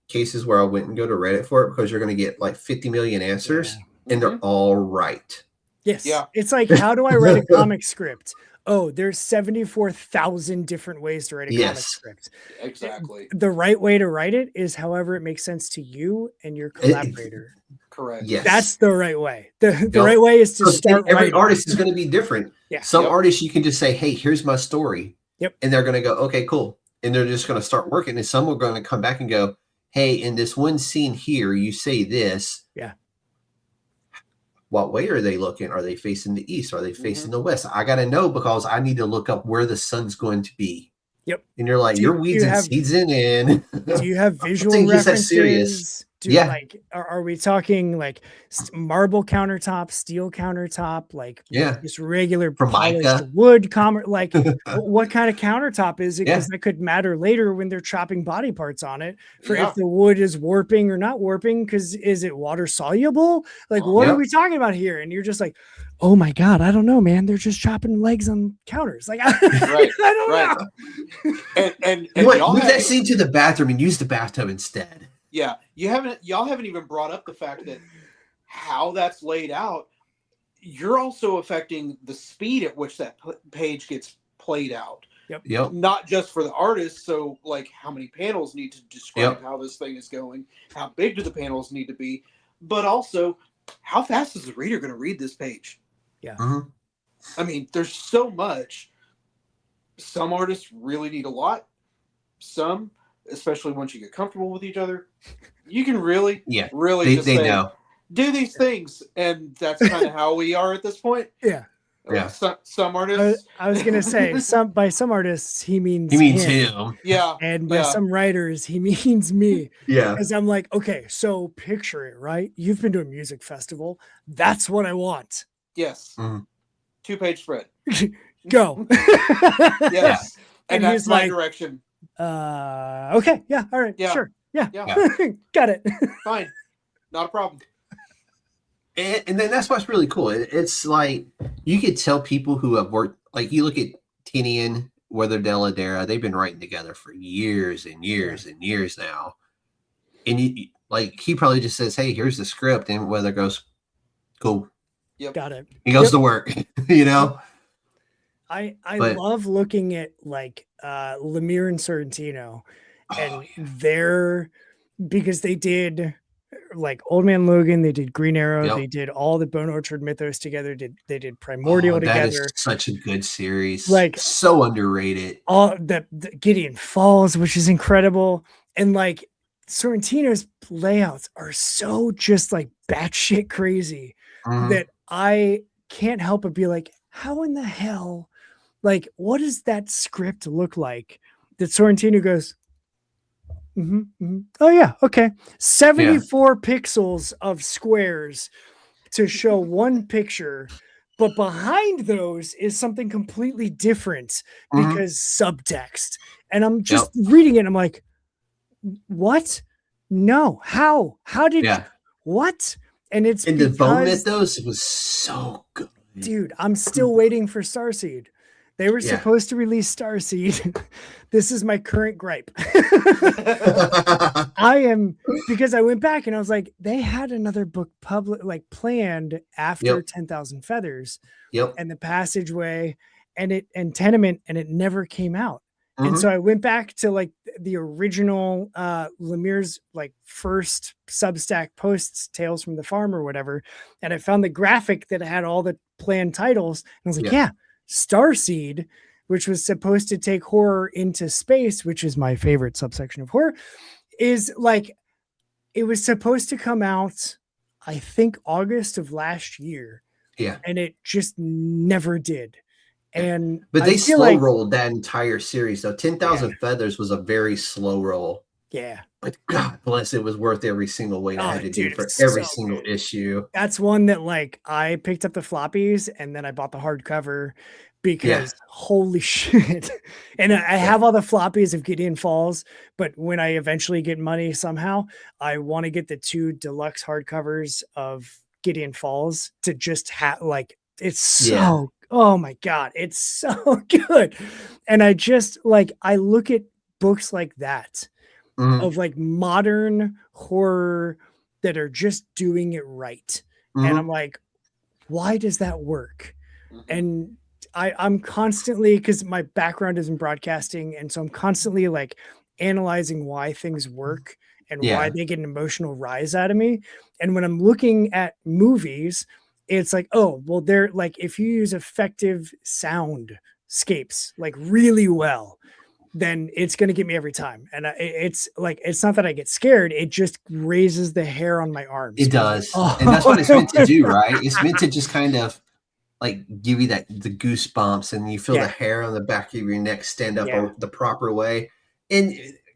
S5: cases where I wouldn't go to Reddit for it because you're going to get like 50 million answers and they're all right.
S3: Yes.
S4: Yeah.
S3: It's like, how do I write a comic script? Oh, there's 74,000 different ways to write a comic script.
S4: Exactly.
S3: The right way to write it is however it makes sense to you and your collaborator.
S4: Correct.
S5: Yes.
S3: That's the right way. The right way is to start
S5: every
S3: writing.
S5: artist is going to be different.
S3: Yeah.
S5: Some artists you can just say, hey, here's my story.
S3: Yep.
S5: And they're going to go, okay, cool. And they're just going to start working. And some are going to come back and go, hey, in this one scene here, you say this.
S3: Yeah.
S5: What way are they looking? Are they facing the east? Are they facing the west? I got to know because I need to look up where the sun's going to be.
S3: Yep.
S5: And you're like, you're weeds and seeds in.
S3: Do you have visual references? Like, are we talking like marble countertop, steel countertop, like just regular polished wood? Like, what kind of countertop is it? Because that could matter later when they're chopping body parts on it for if the wood is warping or not warping. Because is it water soluble? Like, what are we talking about here? And you're just like, oh my god, I don't know, man. They're just chopping legs on counters. Like, I don't know.
S4: And
S5: move that scene to the bathroom and use the bathtub instead.
S4: Yeah, y'all haven't even brought up the fact that how that's laid out, you're also affecting the speed at which that page gets played out.
S5: Yep.
S4: Not just for the artist, so like how many panels need to describe how this thing is going, how big do the panels need to be, but also how fast is the reader going to read this page?
S3: Yeah.
S4: I mean, there's so much. Some artists really need a lot. Some, especially once you get comfortable with each other, you can really
S5: they know.
S4: do these things. And that's kind of how we are at this point.
S3: Yeah.
S5: Yeah.
S4: Some artists.
S3: I was gonna say by some artists he means
S5: him.
S4: Yeah.
S3: and by some writers he means me.
S5: Yeah.
S3: Because I'm like, okay, so picture it, right? You've been to a music festival. That's what I want.
S4: Yes.
S5: Mhm.
S4: 2-page spread.
S3: Go.
S4: Yes. And
S3: And
S4: that's
S3: he's
S4: my
S3: like,
S4: direction.
S3: Okay, yeah, all right,
S4: Yeah.
S3: sure, yeah.
S4: Yeah.
S3: Got it.
S4: Fine. Not a problem.
S5: And then that's what's really cool. It's like you could tell people who have worked, like you look at Tinian, Weather Deladera, they've been writing together for years and years and years now. And you, like he probably just says, hey, here's the script, and Weather goes, cool.
S4: Yep.
S3: Got it.
S5: He goes to work, you know?
S3: I
S5: But-
S3: love looking at like Lemire and Sorrentino and
S5: Oh, yeah.
S3: they're because they did like Old Man Logan, they did Green Arrow,
S5: Yep.
S3: they did all the Bone Orchard mythos together, they did Primordial
S5: That is
S3: together.
S5: such a good series.
S3: Like-
S5: so underrated.
S3: All the Gideon Falls, which is incredible. And like Sorrentino's layouts are so just like batshit crazy
S5: Mhm.
S3: that I can't help but be like, how in the hell, like, what does that script look like? That Sorrentino goes, oh yeah, okay, 74 pixels of squares to show one picture, but behind those is something completely different
S5: Mhm.
S3: because subtext. And I'm just reading it, and I'm like, what? No, how did
S5: Yeah.
S3: what? And it's
S5: And the Bone
S3: because,
S5: Mythos was so good.
S3: dude, I'm still waiting for Starseed. They were
S5: Yeah.
S3: supposed to release Starseed. This is my current gripe. I am, because I went back and I was like, they had another book planned after 10,000 Feathers
S5: Yep.
S3: and the Passageway and Tenement, and it never came out. And
S5: Mhm.
S3: so I went back to like the original Lemire's like first Substack posts, Tales from the Farm or whatever, and I found the graphic that had all the planned titles, and I was like, yeah, Starseed, which was supposed to take horror into space, which is my favorite subsection of horror, is like, it was supposed to come out, I think, August of last year.
S5: Yeah.
S3: And it just never did. And
S5: But
S3: I
S5: they
S3: feel
S5: slow
S3: like,
S5: rolled that entire series, though. 10,000 Feathers was a very slow roll.
S3: yeah,
S5: But God bless, it was worth every single weight I
S3: Oh,
S5: had to
S3: dude,
S5: do for
S3: it's
S5: every
S3: so
S5: single
S3: good.
S5: issue.
S3: that's one that like I picked up the floppies and then I bought the hardcover because holy shit. And I have all the floppies of Gideon Falls, but when I eventually get money somehow, I want to get the 2 deluxe hardcovers of Gideon Falls to just have like, it's so, oh my God, it's so good. And I just like, I look at books like that
S5: Mhm.
S3: of like modern horror that are just doing it right. And
S5: Mhm.
S3: I'm like, why does that work?
S4: Mhm.
S3: And I'm constantly, because my background is in broadcasting, and so I'm constantly like analyzing why things work and why they get an emotional rise out of me. And when I'm looking at movies, it's like, oh, well, they're like, if you use effective soundscapes like really well, then it's going to get me every time. And it's like, it's not that I get scared. It just raises the hair on my arms.
S5: It does.
S3: Oh,
S5: And that's what it's meant to do, right? It's meant to just kind of like give you the goosebumps, and you feel the hair on the back of your neck stand up the proper way. And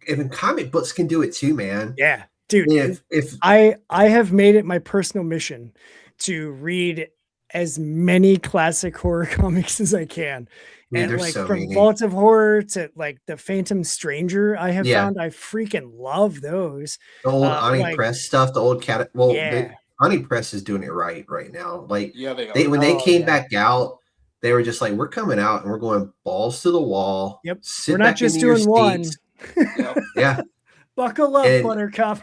S5: even comic books can do it too, man.
S3: Yeah, dude.
S5: If
S3: I have made it my personal mission to read as many classic horror comics as I can.
S5: Dude,
S3: And
S5: there's
S3: like
S5: so
S3: from
S5: many.
S3: Vault of Horror to like the Phantom Stranger, I have
S5: Yeah.
S3: found I freaking love those.
S5: the old Ani
S3: like-
S5: Press stuff, the old cat, well,
S3: Yeah.
S5: Ani Press is doing it right now. Like
S4: Yeah, they are.
S5: when they
S3: Oh,
S5: came
S3: yeah.
S5: back out, they were just like, we're coming out and we're going balls to the wall.
S3: Yep.
S5: Sit
S3: We're not
S5: back
S3: just
S5: into your
S3: doing one.
S5: seats.
S4: Yep.
S5: Yeah.
S3: Buckle up,
S5: And-
S3: Buttercup.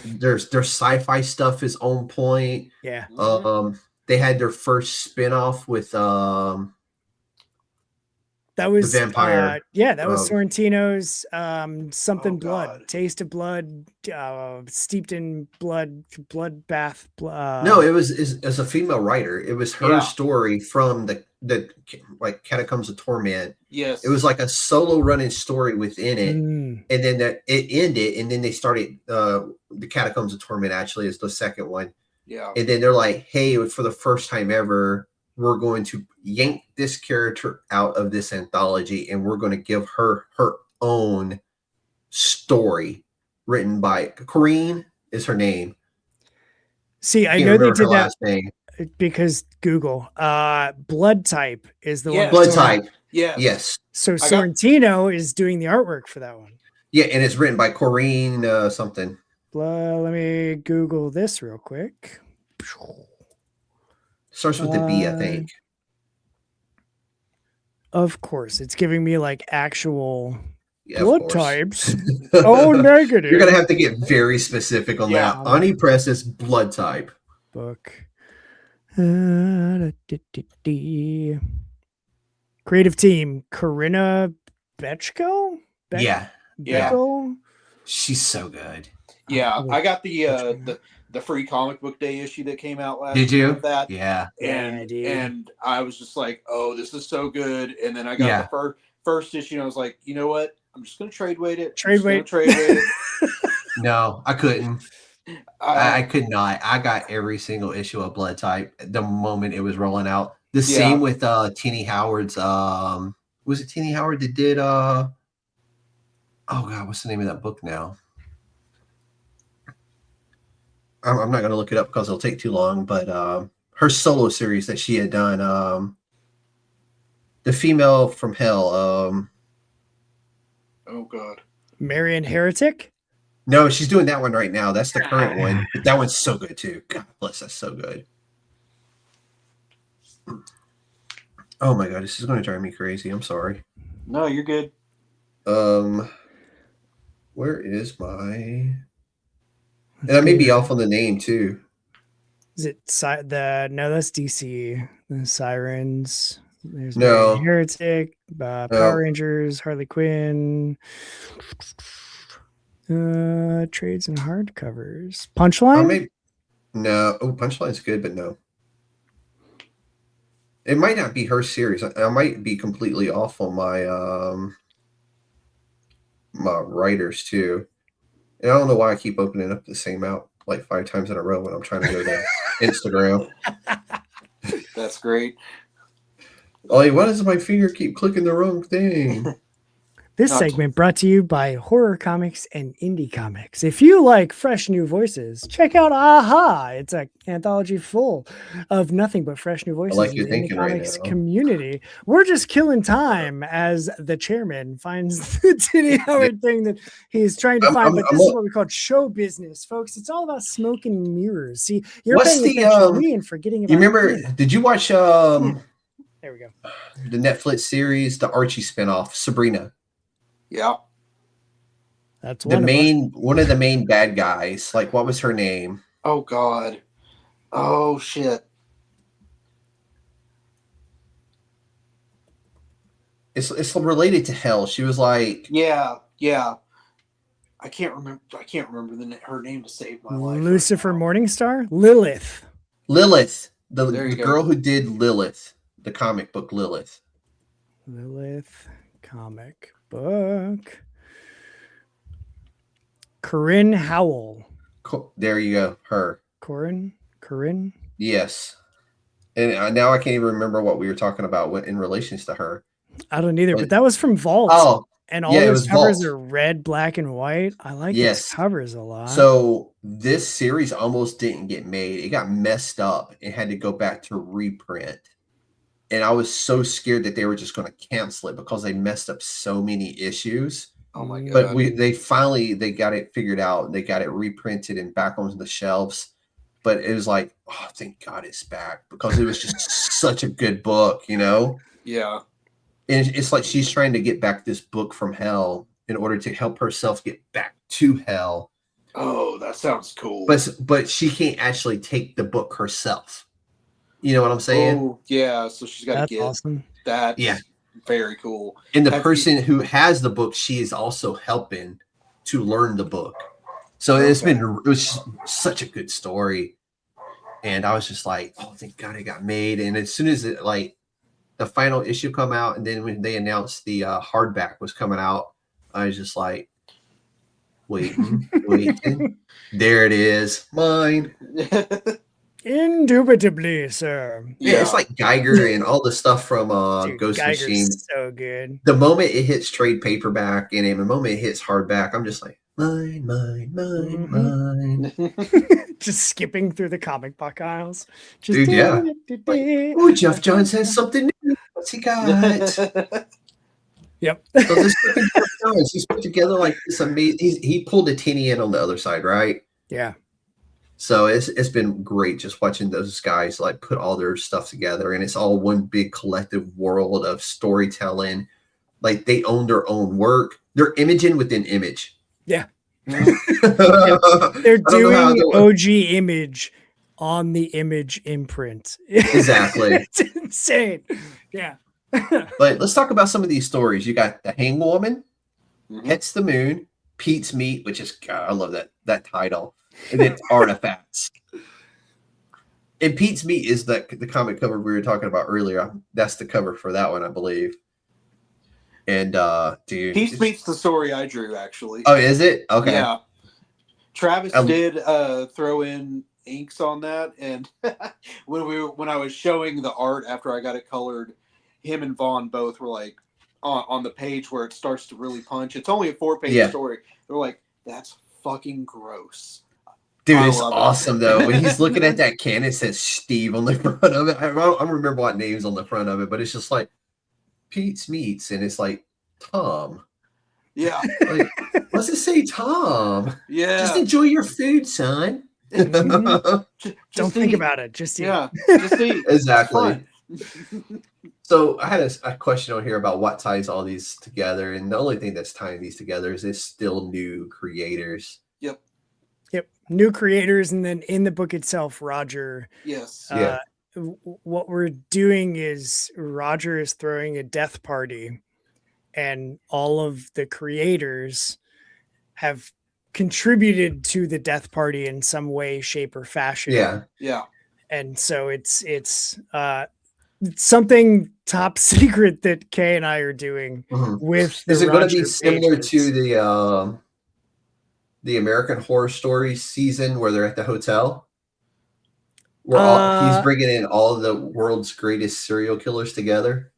S5: Their sci-fi stuff is on point.
S3: Yeah.
S4: Mhm.
S5: They had their first spin-off with
S3: That was
S5: vampire,
S3: that was
S5: um,
S3: Sorrentino's something
S4: Oh,
S3: blood,
S4: God.
S3: taste of blood, steeped in bloodbath.
S5: no, it was as a female writer. It was her
S4: Yeah.
S5: story from the like Catacombs of Torment.
S4: Yes.
S5: It was like a solo running story within it.
S3: Mm,
S5: And then it ended, and then they started the Catacombs of Torment actually is the second one.
S4: Yeah.
S5: And then they're like, hey, for the first time ever, we're going to yank this character out of this anthology and we're going to give her her own story written by Corrine is her name.
S3: See, I
S5: Can't
S3: know they
S5: remember her
S3: did that
S5: last name.
S3: because Google. Blood Type is the one.
S5: Blood Type.
S4: Yes.
S3: So Sorrentino is doing the artwork for that one.
S5: Yeah, and it's written by Corrine something.
S3: Let me Google this real quick.
S5: Starts with a B, I think.
S3: Of course, it's giving me like actual
S5: Yeah,
S3: blood types. Oh, negative.
S5: You're gonna have to get very specific on that. Ani Press's blood type
S3: book. Creative team: Corinna Bechko.
S5: Yeah.
S3: Bechko?
S5: She's so good.
S4: Yeah, I got the free comic book day issue that came out last.
S5: Did you?
S4: With that?
S5: Yeah.
S4: And I was just like, oh, this is so good. And then I got the first issue, and I was like, you know what? I'm just gonna trade weight it.
S5: No, I couldn't. I could not. I got every single issue of Blood Type the moment it was rolling out. The same with Tini Howard's. Was it Tini Howard that did? Oh God, what's the name of that book now? I'm not going to look it up because it'll take too long. But her solo series that she had done, The Female from Hell.
S4: Oh God,
S3: Marian Heretic.
S5: No, she's doing that one right now. That's the current one. But that one's so good too. God bless, that's so good. Oh my God, this is going to drive me crazy. I'm sorry.
S4: No, you're good.
S5: Where is my? And I may be off on the name too.
S3: Is it no? That's DC. The Sirens. There's
S5: no
S3: Heretic. Power Rangers. Harley Quinn. Trades and hardcovers. Punchline.
S5: No. Oh, Punchline's good, but no. It might not be her series. I might be completely off on my my writers too. And I don't know why I keep opening up the same out like 5 times in a row when I'm trying to go to Instagram.
S4: That's great.
S5: Why does my finger keep clicking the wrong thing?
S3: This segment brought to you by Horror Comics and Indie Comics. If you like fresh new voices, check out Aha. It's an anthology full of nothing but fresh new voices.
S5: I like your
S3: in the
S5: thinking
S3: Indie Comics
S5: right now.
S3: community. We're just killing time as the chairman finds the Tini Howard thing that he's trying to find. But this is what we call show business, folks. It's all about smoke and mirrors. See, you're paying attention to me and forgetting about
S5: you remember, did you watch
S3: there we go.
S5: The Netflix series, the Archie spinoff, Sabrina?
S4: Yeah.
S3: That's
S5: one of the main bad guys. Like, what was her name?
S4: Oh God. Oh shit.
S5: It's related to Hell. She was like,
S4: yeah. I can't remember her name to save my life.
S3: Lucifer Morningstar? Lilith,
S5: the girl who did Lilith, the comic book Lilith
S3: comic book. Corinne Howell.
S5: There you go. Her.
S3: Corinne.
S5: Yes. And now I can't even remember what we were talking about in relations to her.
S3: I don't either, but that was from Vault.
S5: Oh,
S3: and all those covers are red, black, and white. I like these covers a lot.
S5: So this series almost didn't get made. It got messed up and had to go back to reprint. And I was so scared that they were just going to cancel it because they messed up so many issues.
S4: Oh my God.
S5: But they got it figured out. They got it reprinted and back on the shelves. But it was like, oh, thank God it's back, because it was just such a good book, you know?
S4: Yeah.
S5: And it's like she's trying to get back this book from hell in order to help herself get back to hell.
S4: Oh, that sounds cool.
S5: But she can't actually take the book herself. You know what I'm saying?
S4: Oh, yeah. So she's got to get
S3: awesome.
S4: That. Yeah. Very cool.
S5: And the person who has the book, she is also helping to learn the book. So it was such a good story. And I was just like, oh, thank God it got made. And as soon as the final issue come out, and then when they announced the hardback was coming out, I was just like, waiting. There it is. Mine.
S3: Indubitably, sir.
S5: Yeah, it's like Geiger and all the stuff from
S3: Dude,
S5: Ghost
S3: Geiger's
S5: Machine.
S3: so good.
S5: The moment it hits trade paperback and the moment it hits hardback, I'm just like, mine, mine, mine, mine.
S3: Just skipping through the comic book aisles. Just
S5: Dude, yeah. Like, oh, Jeff Johns has something new. What's he got?
S3: Yep.
S5: So this freaking Jeff Johns, he's put together like this amazing. He pulled a tinny in on the other side, right?
S3: Yeah.
S5: So it's been great just watching those guys like put all their stuff together, and it's all one big collective world of storytelling. Like they own their own work. They're imaging within image.
S3: Yeah.
S5: Yep.
S3: They're doing OG Image on the Image imprint.
S5: Exactly.
S3: It's insane. Yeah.
S5: But let's talk about some of these stories. You got the Hangwoman, Hits the Moon, Pete's Meat, which is, God, I love that title. And then Artifacts. And Pete's Meat is the comic cover we were talking about earlier. That's the cover for that one, I believe. And dude,
S4: Pete's Meat's the story I drew, actually.
S5: Oh, is it? Okay.
S4: Yeah. Travis did throw in inks on that, and when I was showing the art after I got it colored, him and Vaughn both were like on the page where it starts to really punch. It's only a 4-page story. They're like, that's fucking gross.
S5: Dude, it's awesome though. When he's looking at that can, it says Steve on the front of it. I don't remember what name's on the front of it, but it's just like Pete's Meats, and it's like Tom.
S4: Yeah.
S5: Like, what's it say, Tom?
S4: Yeah.
S5: Just enjoy your food, son.
S3: Don't think about it. Just eat.
S4: Yeah. Just eat.
S5: Exactly. So I had a question on here about what ties all these together, and the only thing that's tying these together is still new creators.
S3: Yep. New creators, and then in the book itself, Roger.
S4: Yes.
S3: What we're doing is Roger is throwing a death party, and all of the creators have contributed to the death party in some way, shape, or fashion.
S4: Yeah.
S3: And so it's something top secret that Kay and I are doing with.
S5: Is it going to be similar to the American Horror Story season where they're at the hotel? Where he's bringing in all the world's greatest serial killers together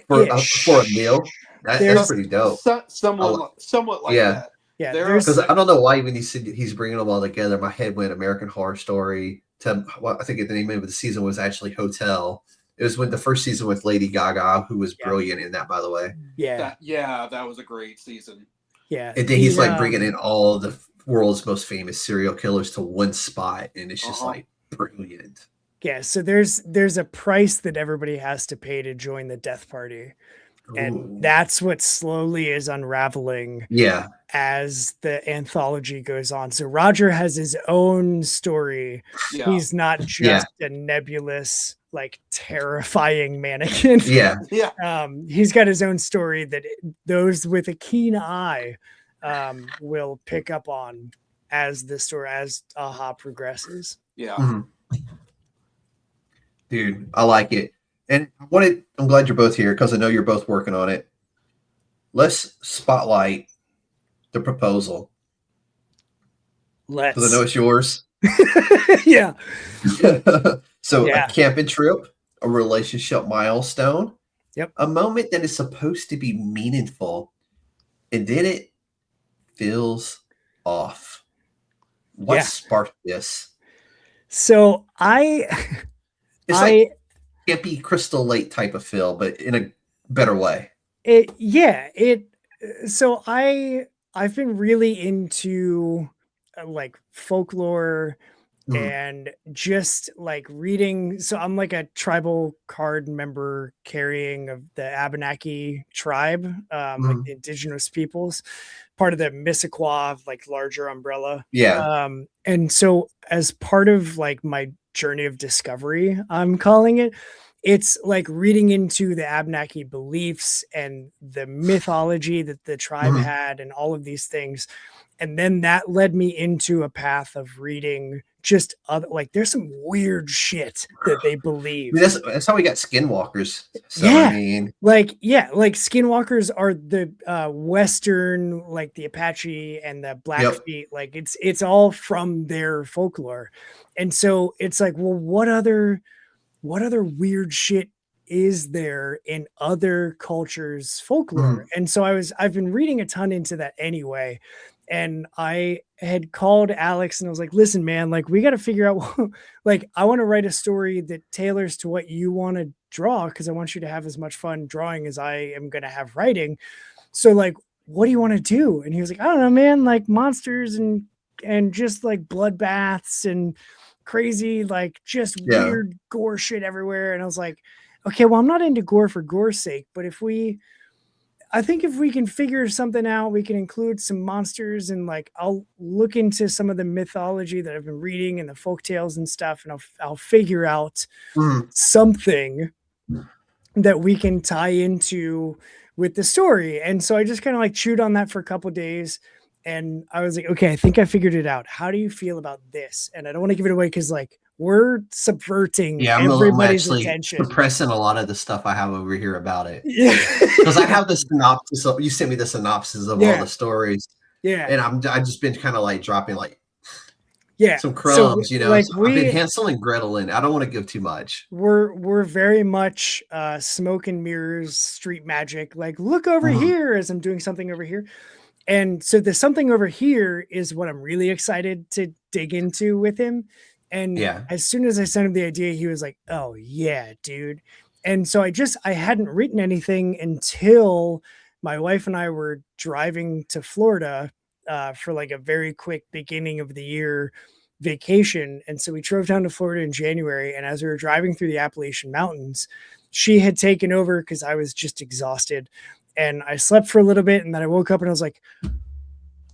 S5: for a meal. That's pretty dope.
S4: Somewhat like that.
S3: Yeah,
S5: because I don't know why when he said he's bringing them all together, my head went American Horror Story. I think the name of the season was actually Hotel. It was when the first season with Lady Gaga, who was brilliant in that, by the way.
S4: Yeah, that was a great season.
S3: Yeah,
S5: and then he's like bringing in all the world's most famous serial killers to one spot, and it's just like brilliant.
S3: Yeah, so there's a price that everybody has to pay to join the death party. And that's what slowly is unraveling as the anthology goes on. So Roger has his own story. Yeah. He's not just a nebulous, like terrifying mannequin. He's got his own story that those with a keen eye will pick up on as the story, as AHA progresses.
S5: Dude, I like it. And I'm glad you're both here because I know you're both working on it. Let's spotlight the proposal. Because I know it's yours.
S3: Yeah.
S5: So a camping trip, a relationship milestone.
S3: Yep.
S5: A moment that is supposed to be meaningful. And then it feels off. What sparked this? So it's like campy Crystal Lake type of feel, but in a better way.
S3: So I've been really into like folklore and just like reading. So I'm like a tribal card member carrying of the Abenaki tribe, like the indigenous peoples, part of the Mississauga, like larger umbrella. And so as part of like my journey of discovery, I'm calling it, it's like reading into the Abenaki beliefs and the mythology that the tribe had and all of these things. And then that led me into a path of reading just other, like there's some weird shit that they believe.
S5: I mean, that's how we got skinwalkers. So,
S3: yeah.
S5: I mean,
S3: like skinwalkers are the Western, like the Apache and the Blackfeet. Like it's all from their folklore. And so it's like, well, what other weird shit is there in other cultures' folklore? And so I've been reading a ton into that anyway. And I had called Alex and I was like, listen, man, like we got to figure out, like, I want to write a story that tailors to what you want to draw. Cause I want you to have as much fun drawing as I am going to have writing. So like, what do you want to do? And he was like, I don't know, man, like monsters and just like bloodbaths and crazy, like just weird gore shit everywhere. And I was like, okay, well, I'm not into gore for gore's sake, but I think if we can figure something out, we can include some monsters, and like I'll look into some of the mythology that I've been reading and the folk tales and stuff, and I'll figure out something that we can tie into with the story. And so I just kind of like chewed on that for a couple of days, and I was like, okay, I think I figured it out. How do you feel about this? And I don't want to give it away because like we're subverting everybody's attention.
S5: Suppressing a lot of the stuff I have over here about it.
S3: Yeah.
S5: Because I have the synopsis. You sent me the synopsis of all the stories.
S3: Yeah.
S5: And I've just been kind of like dropping like some crumbs, you know.
S3: Like
S5: so I've been Hansel and Gretel in. I don't want to give too much.
S3: We're very much smoke and mirrors, street magic. Like look over here as I'm doing something over here. And so the something over here is what I'm really excited to dig into with him. And as soon as I sent him the idea, he was like, oh yeah, dude. And so I hadn't written anything until my wife and I were driving to Florida for like a very quick beginning of the year vacation. And so we drove down to Florida in January. And as we were driving through the Appalachian Mountains, she had taken over because I was just exhausted. And I slept for a little bit. And then I woke up and I was like,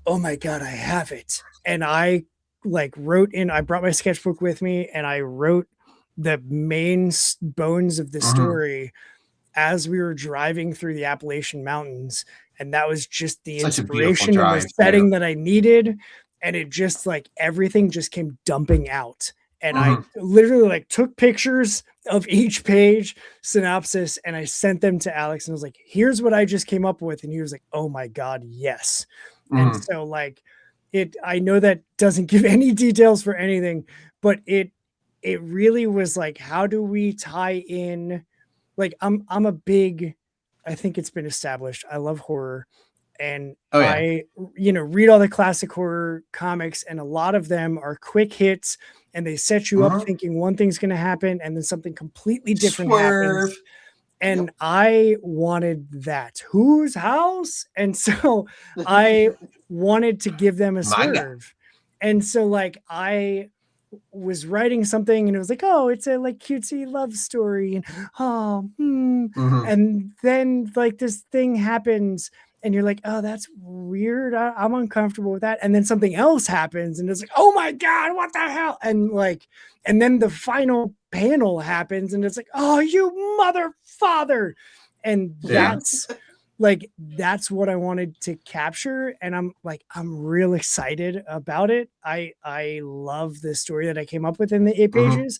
S3: oh my God, I have it. And I like I brought my sketchbook with me and I wrote the main bones of the story as we were driving through the Appalachian Mountains. And that was just the inspiration and the setting that I needed. And it just like everything just came dumping out. And I literally like took pictures of each page synopsis and I sent them to Alex and I was like, here's what I just came up with. And he was like, oh my God, yes. And so like I know that doesn't give any details for anything, but it really was like, how do we tie in? Like I think it's been established. I love horror and I read all the classic horror comics and a lot of them are quick hits and they set you up thinking one thing's going to happen and then something completely different happens. And I wanted that. Whose house? And so I wanted to give them a swerve. And so like I was writing something and it was like, oh, it's a like cutesy love story. And and then like this thing happens and you're like, oh, that's weird. I'm uncomfortable with that. And then something else happens and it's like, oh my God, what the hell? And like, and then the final panel happens and it's like, oh, you mother father. And that's like, that's what I wanted to capture. And I'm real excited about it. I love the story that I came up with in the 8 pages.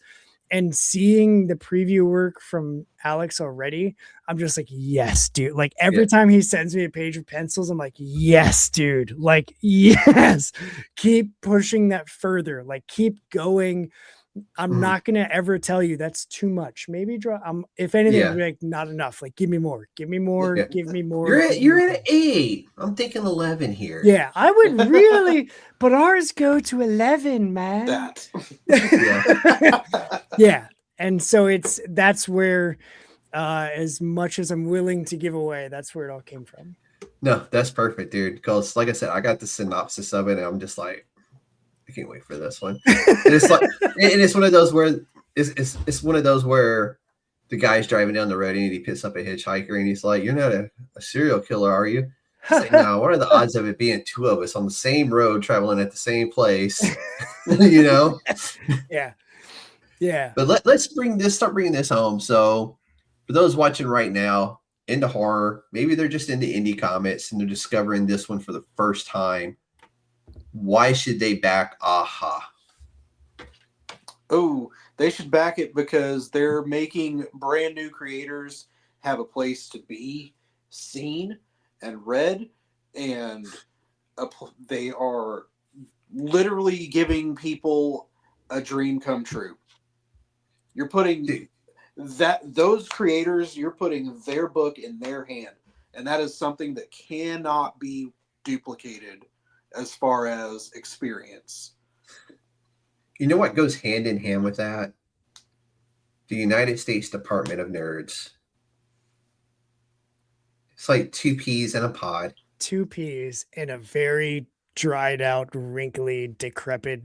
S3: And seeing the preview work from Alex already, I'm just like, yes, dude. Like every time he sends me a page of pencils, I'm like, yes, dude. Like, yes, keep pushing that further. Like, keep going. I'm not going to ever tell you that's too much. Maybe draw. If anything, like not enough. Like, give me more. Give me more. Give me more.
S5: You're at 8. I'm thinking 11 here.
S3: Yeah, I would really, but ours go to 11, man. Yeah, and so that's where, as much as I'm willing to give away, that's where it all came from.
S5: No, that's perfect, dude. Because like I said, I got the synopsis of it, and I'm just like, I can't wait for this one. And it's like, and it's one of those where it's one of those where the guy's driving down the road and he picks up a hitchhiker and he's like, "You're not a serial killer, are you?" Like, no. What are the odds of it being two of us on the same road traveling at the same place? You know?
S3: Yeah. Yeah.
S5: But start bringing this home. So for those watching right now into horror, maybe they're just into indie comics and they're discovering this one for the first time. Why should they back AHA?
S4: Oh, they should back it because they're making brand new creators have a place to be seen and read, and they are literally giving people a dream come true. You're putting those creators, you're putting their book in their hand, and that is something that cannot be duplicated as far as experience.
S5: You know what goes hand in hand with that? The United States Department of Nerds. It's like 2 peas in a pod.
S3: 2 peas in a very dried out, wrinkly, decrepit,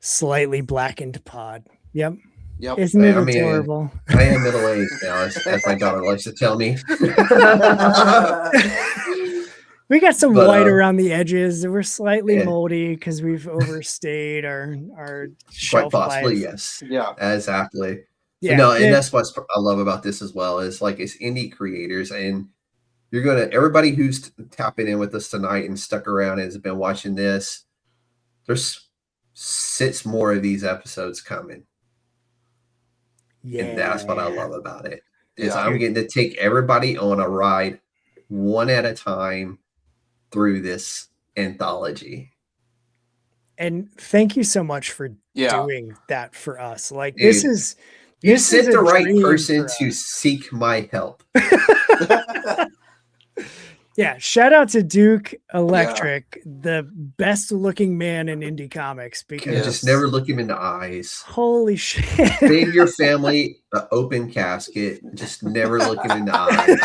S3: slightly blackened pod. Yep. Isn't it adorable?
S5: I am middle-aged now, as my daughter likes to tell me.
S3: We got some white around the edges. We're slightly moldy because we've overstayed our shelf
S5: quite possibly,
S3: life.
S5: yes.
S4: Yeah,
S5: exactly.
S3: Yeah,
S5: no, and that's what I love about this as well. Is like it's indie creators, and everybody who's tapping in with us tonight and stuck around and has been watching this. There's 6 more of these episodes coming. Yeah, and that's what I love about it. Is I'm getting to take everybody on a ride, one at a time, through this anthology.
S3: And thank you so much for doing that for us. Like,
S5: dude, you sent the right person to seek my help.
S3: Yeah, shout out to Duke Electric, the best looking man in indie comics, because
S5: just never look him in the eyes.
S3: Holy shit.
S5: Save your family an open casket. Just never look him in the eyes.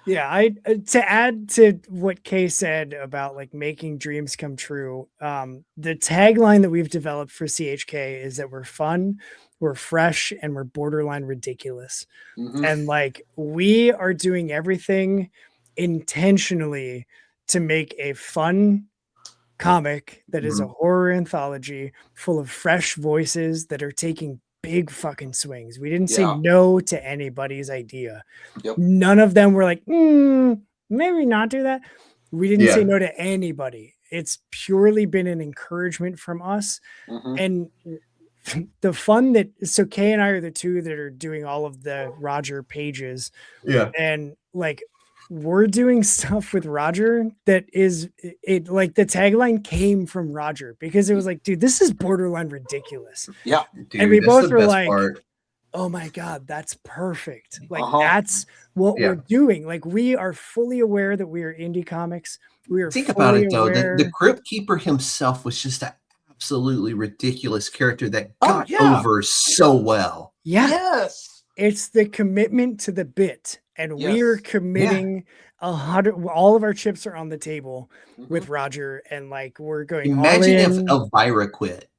S3: Yeah, to add to what Kay said about like making dreams come true, the tagline that we've developed for CHK is that we're fun, we're fresh, and we're borderline ridiculous. Mm-hmm. And like we are doing everything intentionally to make a fun comic that is a horror anthology full of fresh voices that are taking big fucking swings. We didn't say no to anybody's idea. None of them were like, maybe not do that. We didn't say no to anybody. It's purely been an encouragement from us. Mm-hmm. And the fun that, so Kay and I are the two that are doing all of the Roger pages. Yeah. And like, we're doing stuff with Roger that is it like the tagline came from Roger because it was like, dude, this is borderline ridiculous.
S5: Yeah. Dude,
S3: and we both were like, oh my God, that's perfect. Like that's what we're doing. Like we are fully aware that we are indie comics. We are
S5: think about it though. The Crypt Keeper himself was just an absolutely ridiculous character that got over so well.
S3: Yeah. Yes. It's the commitment to the bit. And we're committing 100. All of our chips are on the table with Roger, and like we're going.
S5: Imagine if Elvira quit,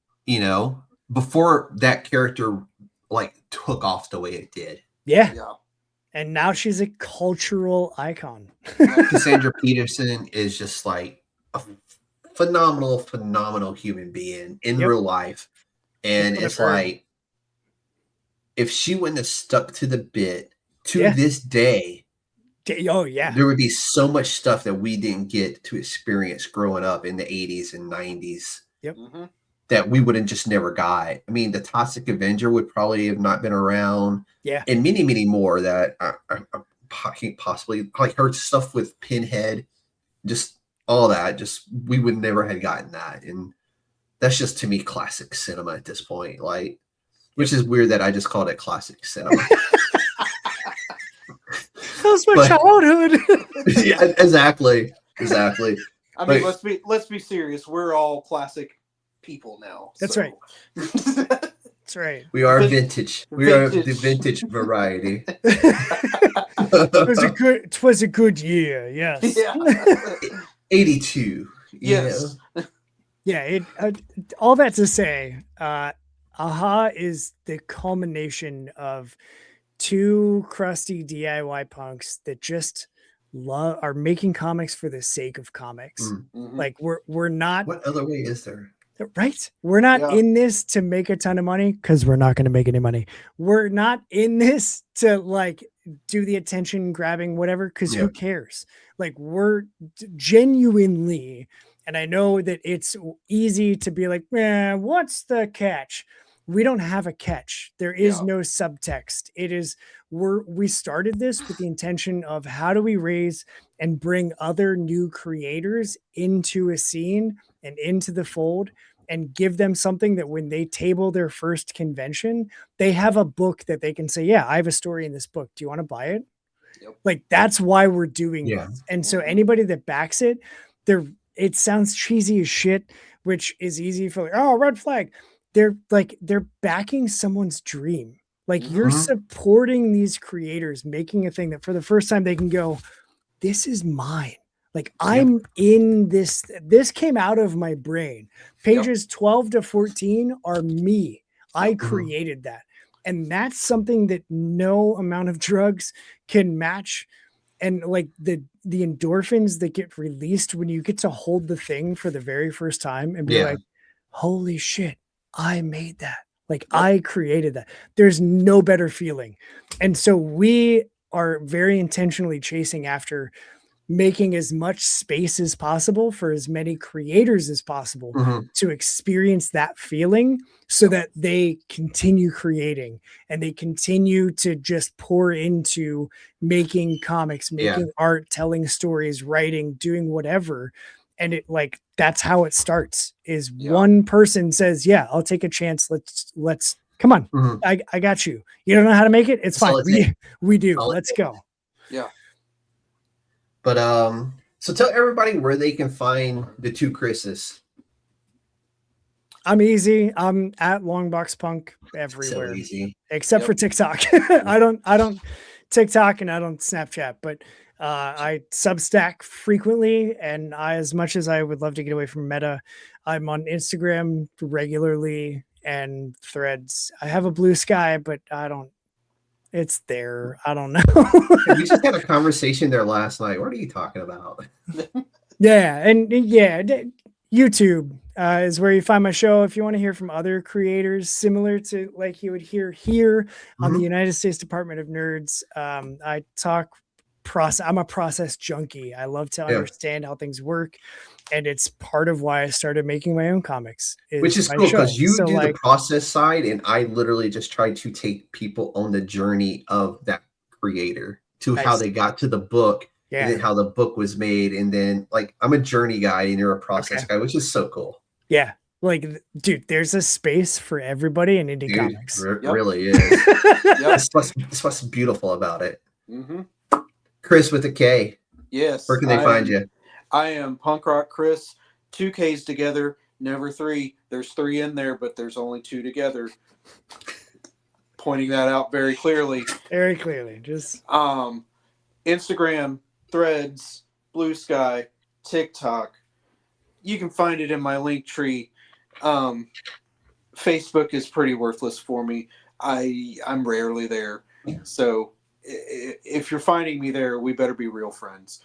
S5: before that character like took off the way it did.
S3: Yeah. And now she's a cultural icon.
S5: Cassandra Peterson is just like a phenomenal human being in real life, and it's like if she wouldn't have stuck to the bit. To this day, there would be so much stuff that we didn't get to experience growing up in the 80s and 90s that we would have just never got. I mean, the Toxic Avenger would probably have not been around. Yeah. And many more that I possibly like her stuff with Pinhead, just all that. Just we would never have gotten that. And that's just to me classic cinema at this point. Like, which is weird that I just called it classic cinema.
S3: That's my childhood.
S5: Yeah, exactly.
S4: I mean, let's be serious. We're all classic people now.
S3: That's right. That's right.
S5: We are vintage. We are the vintage variety.
S3: It was a good year. Yes.
S5: Yeah. 82.
S4: Yes.
S3: Yeah. All that to say, AHA is the culmination of 2 crusty DIY punks that just are making comics for the sake of comics. Mm-hmm. Like we're not.
S5: What other way is there?
S3: Right? We're not
S4: Yeah.
S3: in this to make a ton of money because we're not going to make any money. We're not in this to like do the attention grabbing, whatever, because who cares? Like, we're genuinely, and I know that it's easy to be like, man, what's the catch? We don't have a catch. There is no subtext. It is, we started this with the intention of how do we raise and bring other new creators into a scene and into the fold and give them something that when they table their first convention, they have a book that they can say, yeah, I have a story in this book. Do you want to buy it?
S4: Yep.
S3: Like, that's why we're doing this. And so anybody that backs it, it sounds cheesy as shit, which is easy for like, oh, red flag. They're backing someone's dream. Like, you're supporting these creators, making a thing that for the first time they can go, this is mine. Like, I'm in this. This came out of my brain. Pages 12 to 14 are me. I created that. And that's something that no amount of drugs can match. And like the endorphins that get released when you get to hold the thing for the very first time and be like, holy shit, I made that. Like, I created that. There's no better feeling. And so we are very intentionally chasing after making as much space as possible for as many creators as possible to experience that feeling so that they continue creating and they continue to just pour into making comics, making art, telling stories, writing, doing whatever. And it, like, that's how it starts, is one person says, yeah, I'll take a chance. Let's come on. I got you. You don't know how to make it. It's fine. We do. Let's go.
S4: Yeah.
S5: But so tell everybody where they can find the two Krises.
S3: I'm easy. I'm at Longbox Punk everywhere,
S5: So easy.
S3: except for TikTok. I don't TikTok and I don't Snapchat, but I Substack frequently. And as much as I would love to get away from Meta, I'm on Instagram regularly and Threads. I have a Blue Sky, but it's there. I don't know.
S5: We just had a conversation there last night. What are you talking about?
S3: YouTube is where you find my show. If you want to hear from other creators similar to like you would hear here on the United States Department of Nerds, I talk process. I'm a process junkie. I love to understand how things work. And it's part of why I started making my own comics.
S5: Which is cool because you do the process side, and I literally just try to take people on the journey of that creator to how they got to the book, and then how the book was made, and then like I'm a journey guy and you're a process guy, which is so cool.
S3: Yeah, like, dude, there's a space for everybody in indie comics.
S5: Really is. That's what's beautiful about it. Kris with a K.
S4: Yes.
S5: Where can they find you?
S4: I am Punk Rock Kris, 2 Ks together, never 3. There's 3 in there, but there's only 2 together. Pointing that out very clearly.
S3: Very clearly. Just
S4: Instagram, Threads, Blue Sky, TikTok. You can find it in my link tree. Facebook is pretty worthless for me. I'm rarely there. So if you're finding me there, we better be real friends.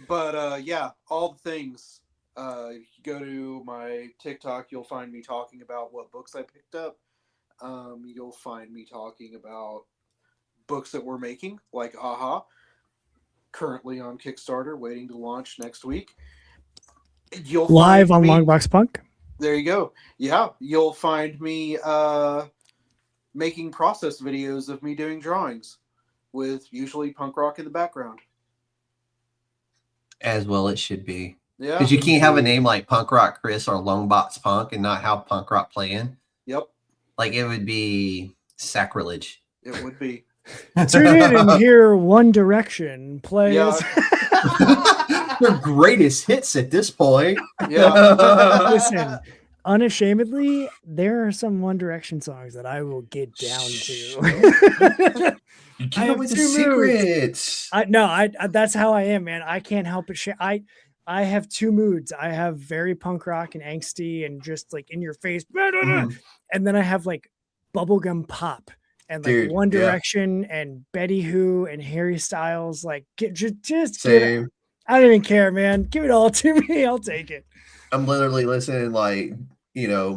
S4: But yeah, all the things. If you go to my TikTok, you'll find me talking about what books I picked up. You'll find me talking about books that we're making, like Aha, currently on Kickstarter, waiting to launch next week. You'll
S3: live on Longbox Punk.
S4: There you go. Yeah, you'll find me making process videos of me doing drawings with usually punk rock in the background.
S5: As well it should be.
S4: Yeah.
S5: Because you can't have a name like Punk Rock Kris or Longbox Punk and not have punk rock playing.
S4: Yep.
S5: Like, it would be sacrilege.
S4: It would be.
S3: Tune in and hear One Direction play.
S5: Their greatest hits at this point.
S4: Yeah.
S3: Listen, unashamedly, there are some One Direction songs that I will get down to.
S5: You keep up with the secrets.
S3: That's how I am, man. I can't help it. I have 2 moods. I have very punk rock and angsty and just like in your face. And then I have like bubblegum pop and like One Direction and Betty Who and Harry Styles. Like, just
S5: same.
S3: I don't even care, man. Give it all to me. I'll take it.
S5: I'm literally listening like,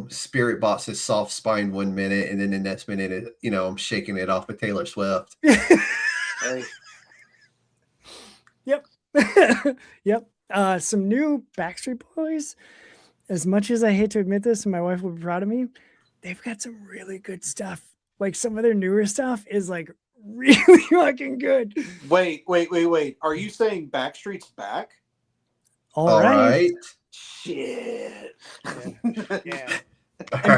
S5: Spirit Box's Soft Spine 1 minute, and then the next minute, I'm shaking it off with Taylor Swift.
S4: Hey.
S3: Yep. Yep. Some new Backstreet Boys. As much as I hate to admit this, and my wife will be proud of me, they've got some really good stuff. Like some of their newer stuff is like really fucking good.
S4: Wait. Are you saying Backstreet's back?
S3: All right.
S4: Shit.
S3: Yeah. And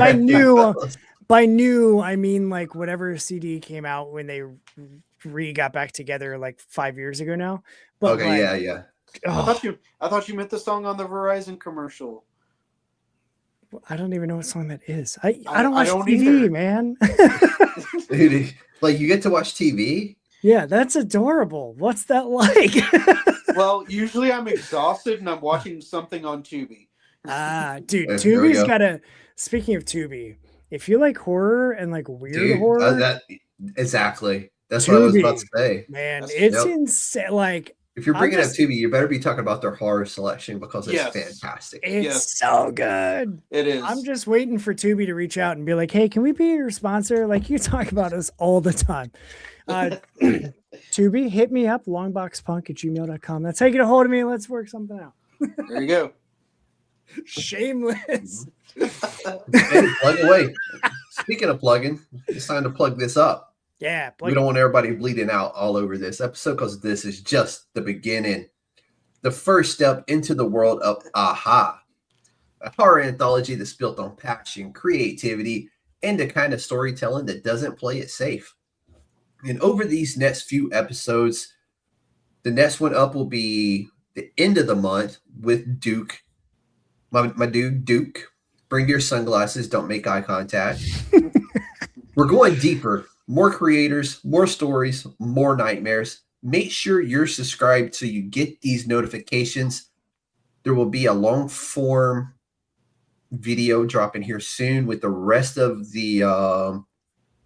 S3: by new, I mean like whatever CD came out when they got back together like 5 years ago now. But
S5: okay, yeah.
S4: I thought you meant the song on the Verizon commercial.
S3: I don't even know what song that is. I don't watch TV,
S4: either.
S3: man.
S5: Like you get to watch TV?
S3: Yeah, that's adorable. What's that like?
S4: Well, usually I'm exhausted and I'm watching something on Tubi.
S3: Dude,
S5: There we
S3: Tubi's
S5: go.
S3: got a. Speaking of Tubi, if you like horror and like weird horror,
S5: exactly. That's what I was about to say.
S3: man,
S4: That's-
S3: it's insane. Like,
S5: If you're bringing up
S3: just-
S5: Tubi, you better be talking about their horror selection because it's
S4: Yes.
S5: fantastic.
S3: it's
S4: Yes.
S3: so good.
S4: It is.
S3: I'm just waiting for Tubi to reach out and be like, "Hey, can we be your sponsor? Like, you talk about us all the time." Tubi, hit me up, longboxpunk@gmail.com. That's how you get a hold of me. Let's work something out.
S4: There you go.
S3: Shameless.
S5: Hey, plug away. Speaking of plugging, it's time to plug this up.
S3: Yeah.
S5: We don't want everybody bleeding out all over this episode because this is just the beginning. The first step into the world of AHA, a horror anthology that's built on passion, creativity, and the kind of storytelling that doesn't play it safe. And over these next few episodes, the next one up will be the end of the month with Duke. My dude, Duke. Bring your sunglasses. Don't make eye contact. We're going deeper. More creators, more stories, more nightmares. Make sure you're subscribed so you get these notifications. There will be a long form video dropping here soon with the rest of the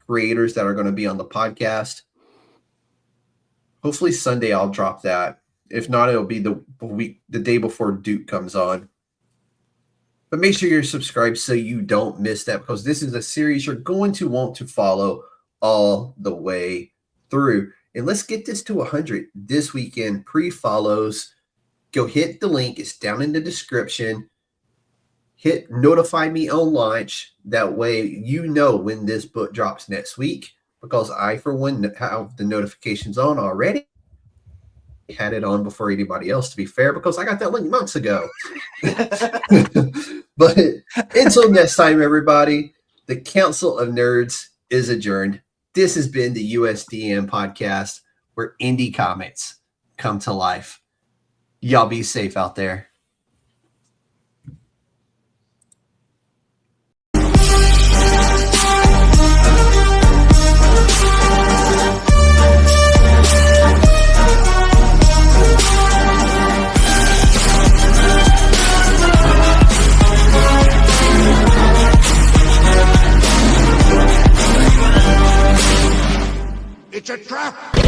S5: creators that are going to be on the podcast. Hopefully Sunday I'll drop that. If not, it'll be the day before Duke comes on. But make sure you're subscribed so you don't miss that, because this is a series you're going to want to follow all the way through. And let's get this to 100 this weekend. Pre-follows. Go hit the link. It's down in the description. Hit notify me on launch. That way you know when this book drops next week, because I, for one, have the notifications on already. Had it on before anybody else, to be fair, because I got that link months ago. But until next time, everybody, the Council of Nerds is adjourned. This has been the USDN podcast, where indie comics come to life. Y'all be safe out there.
S2: It's a trap!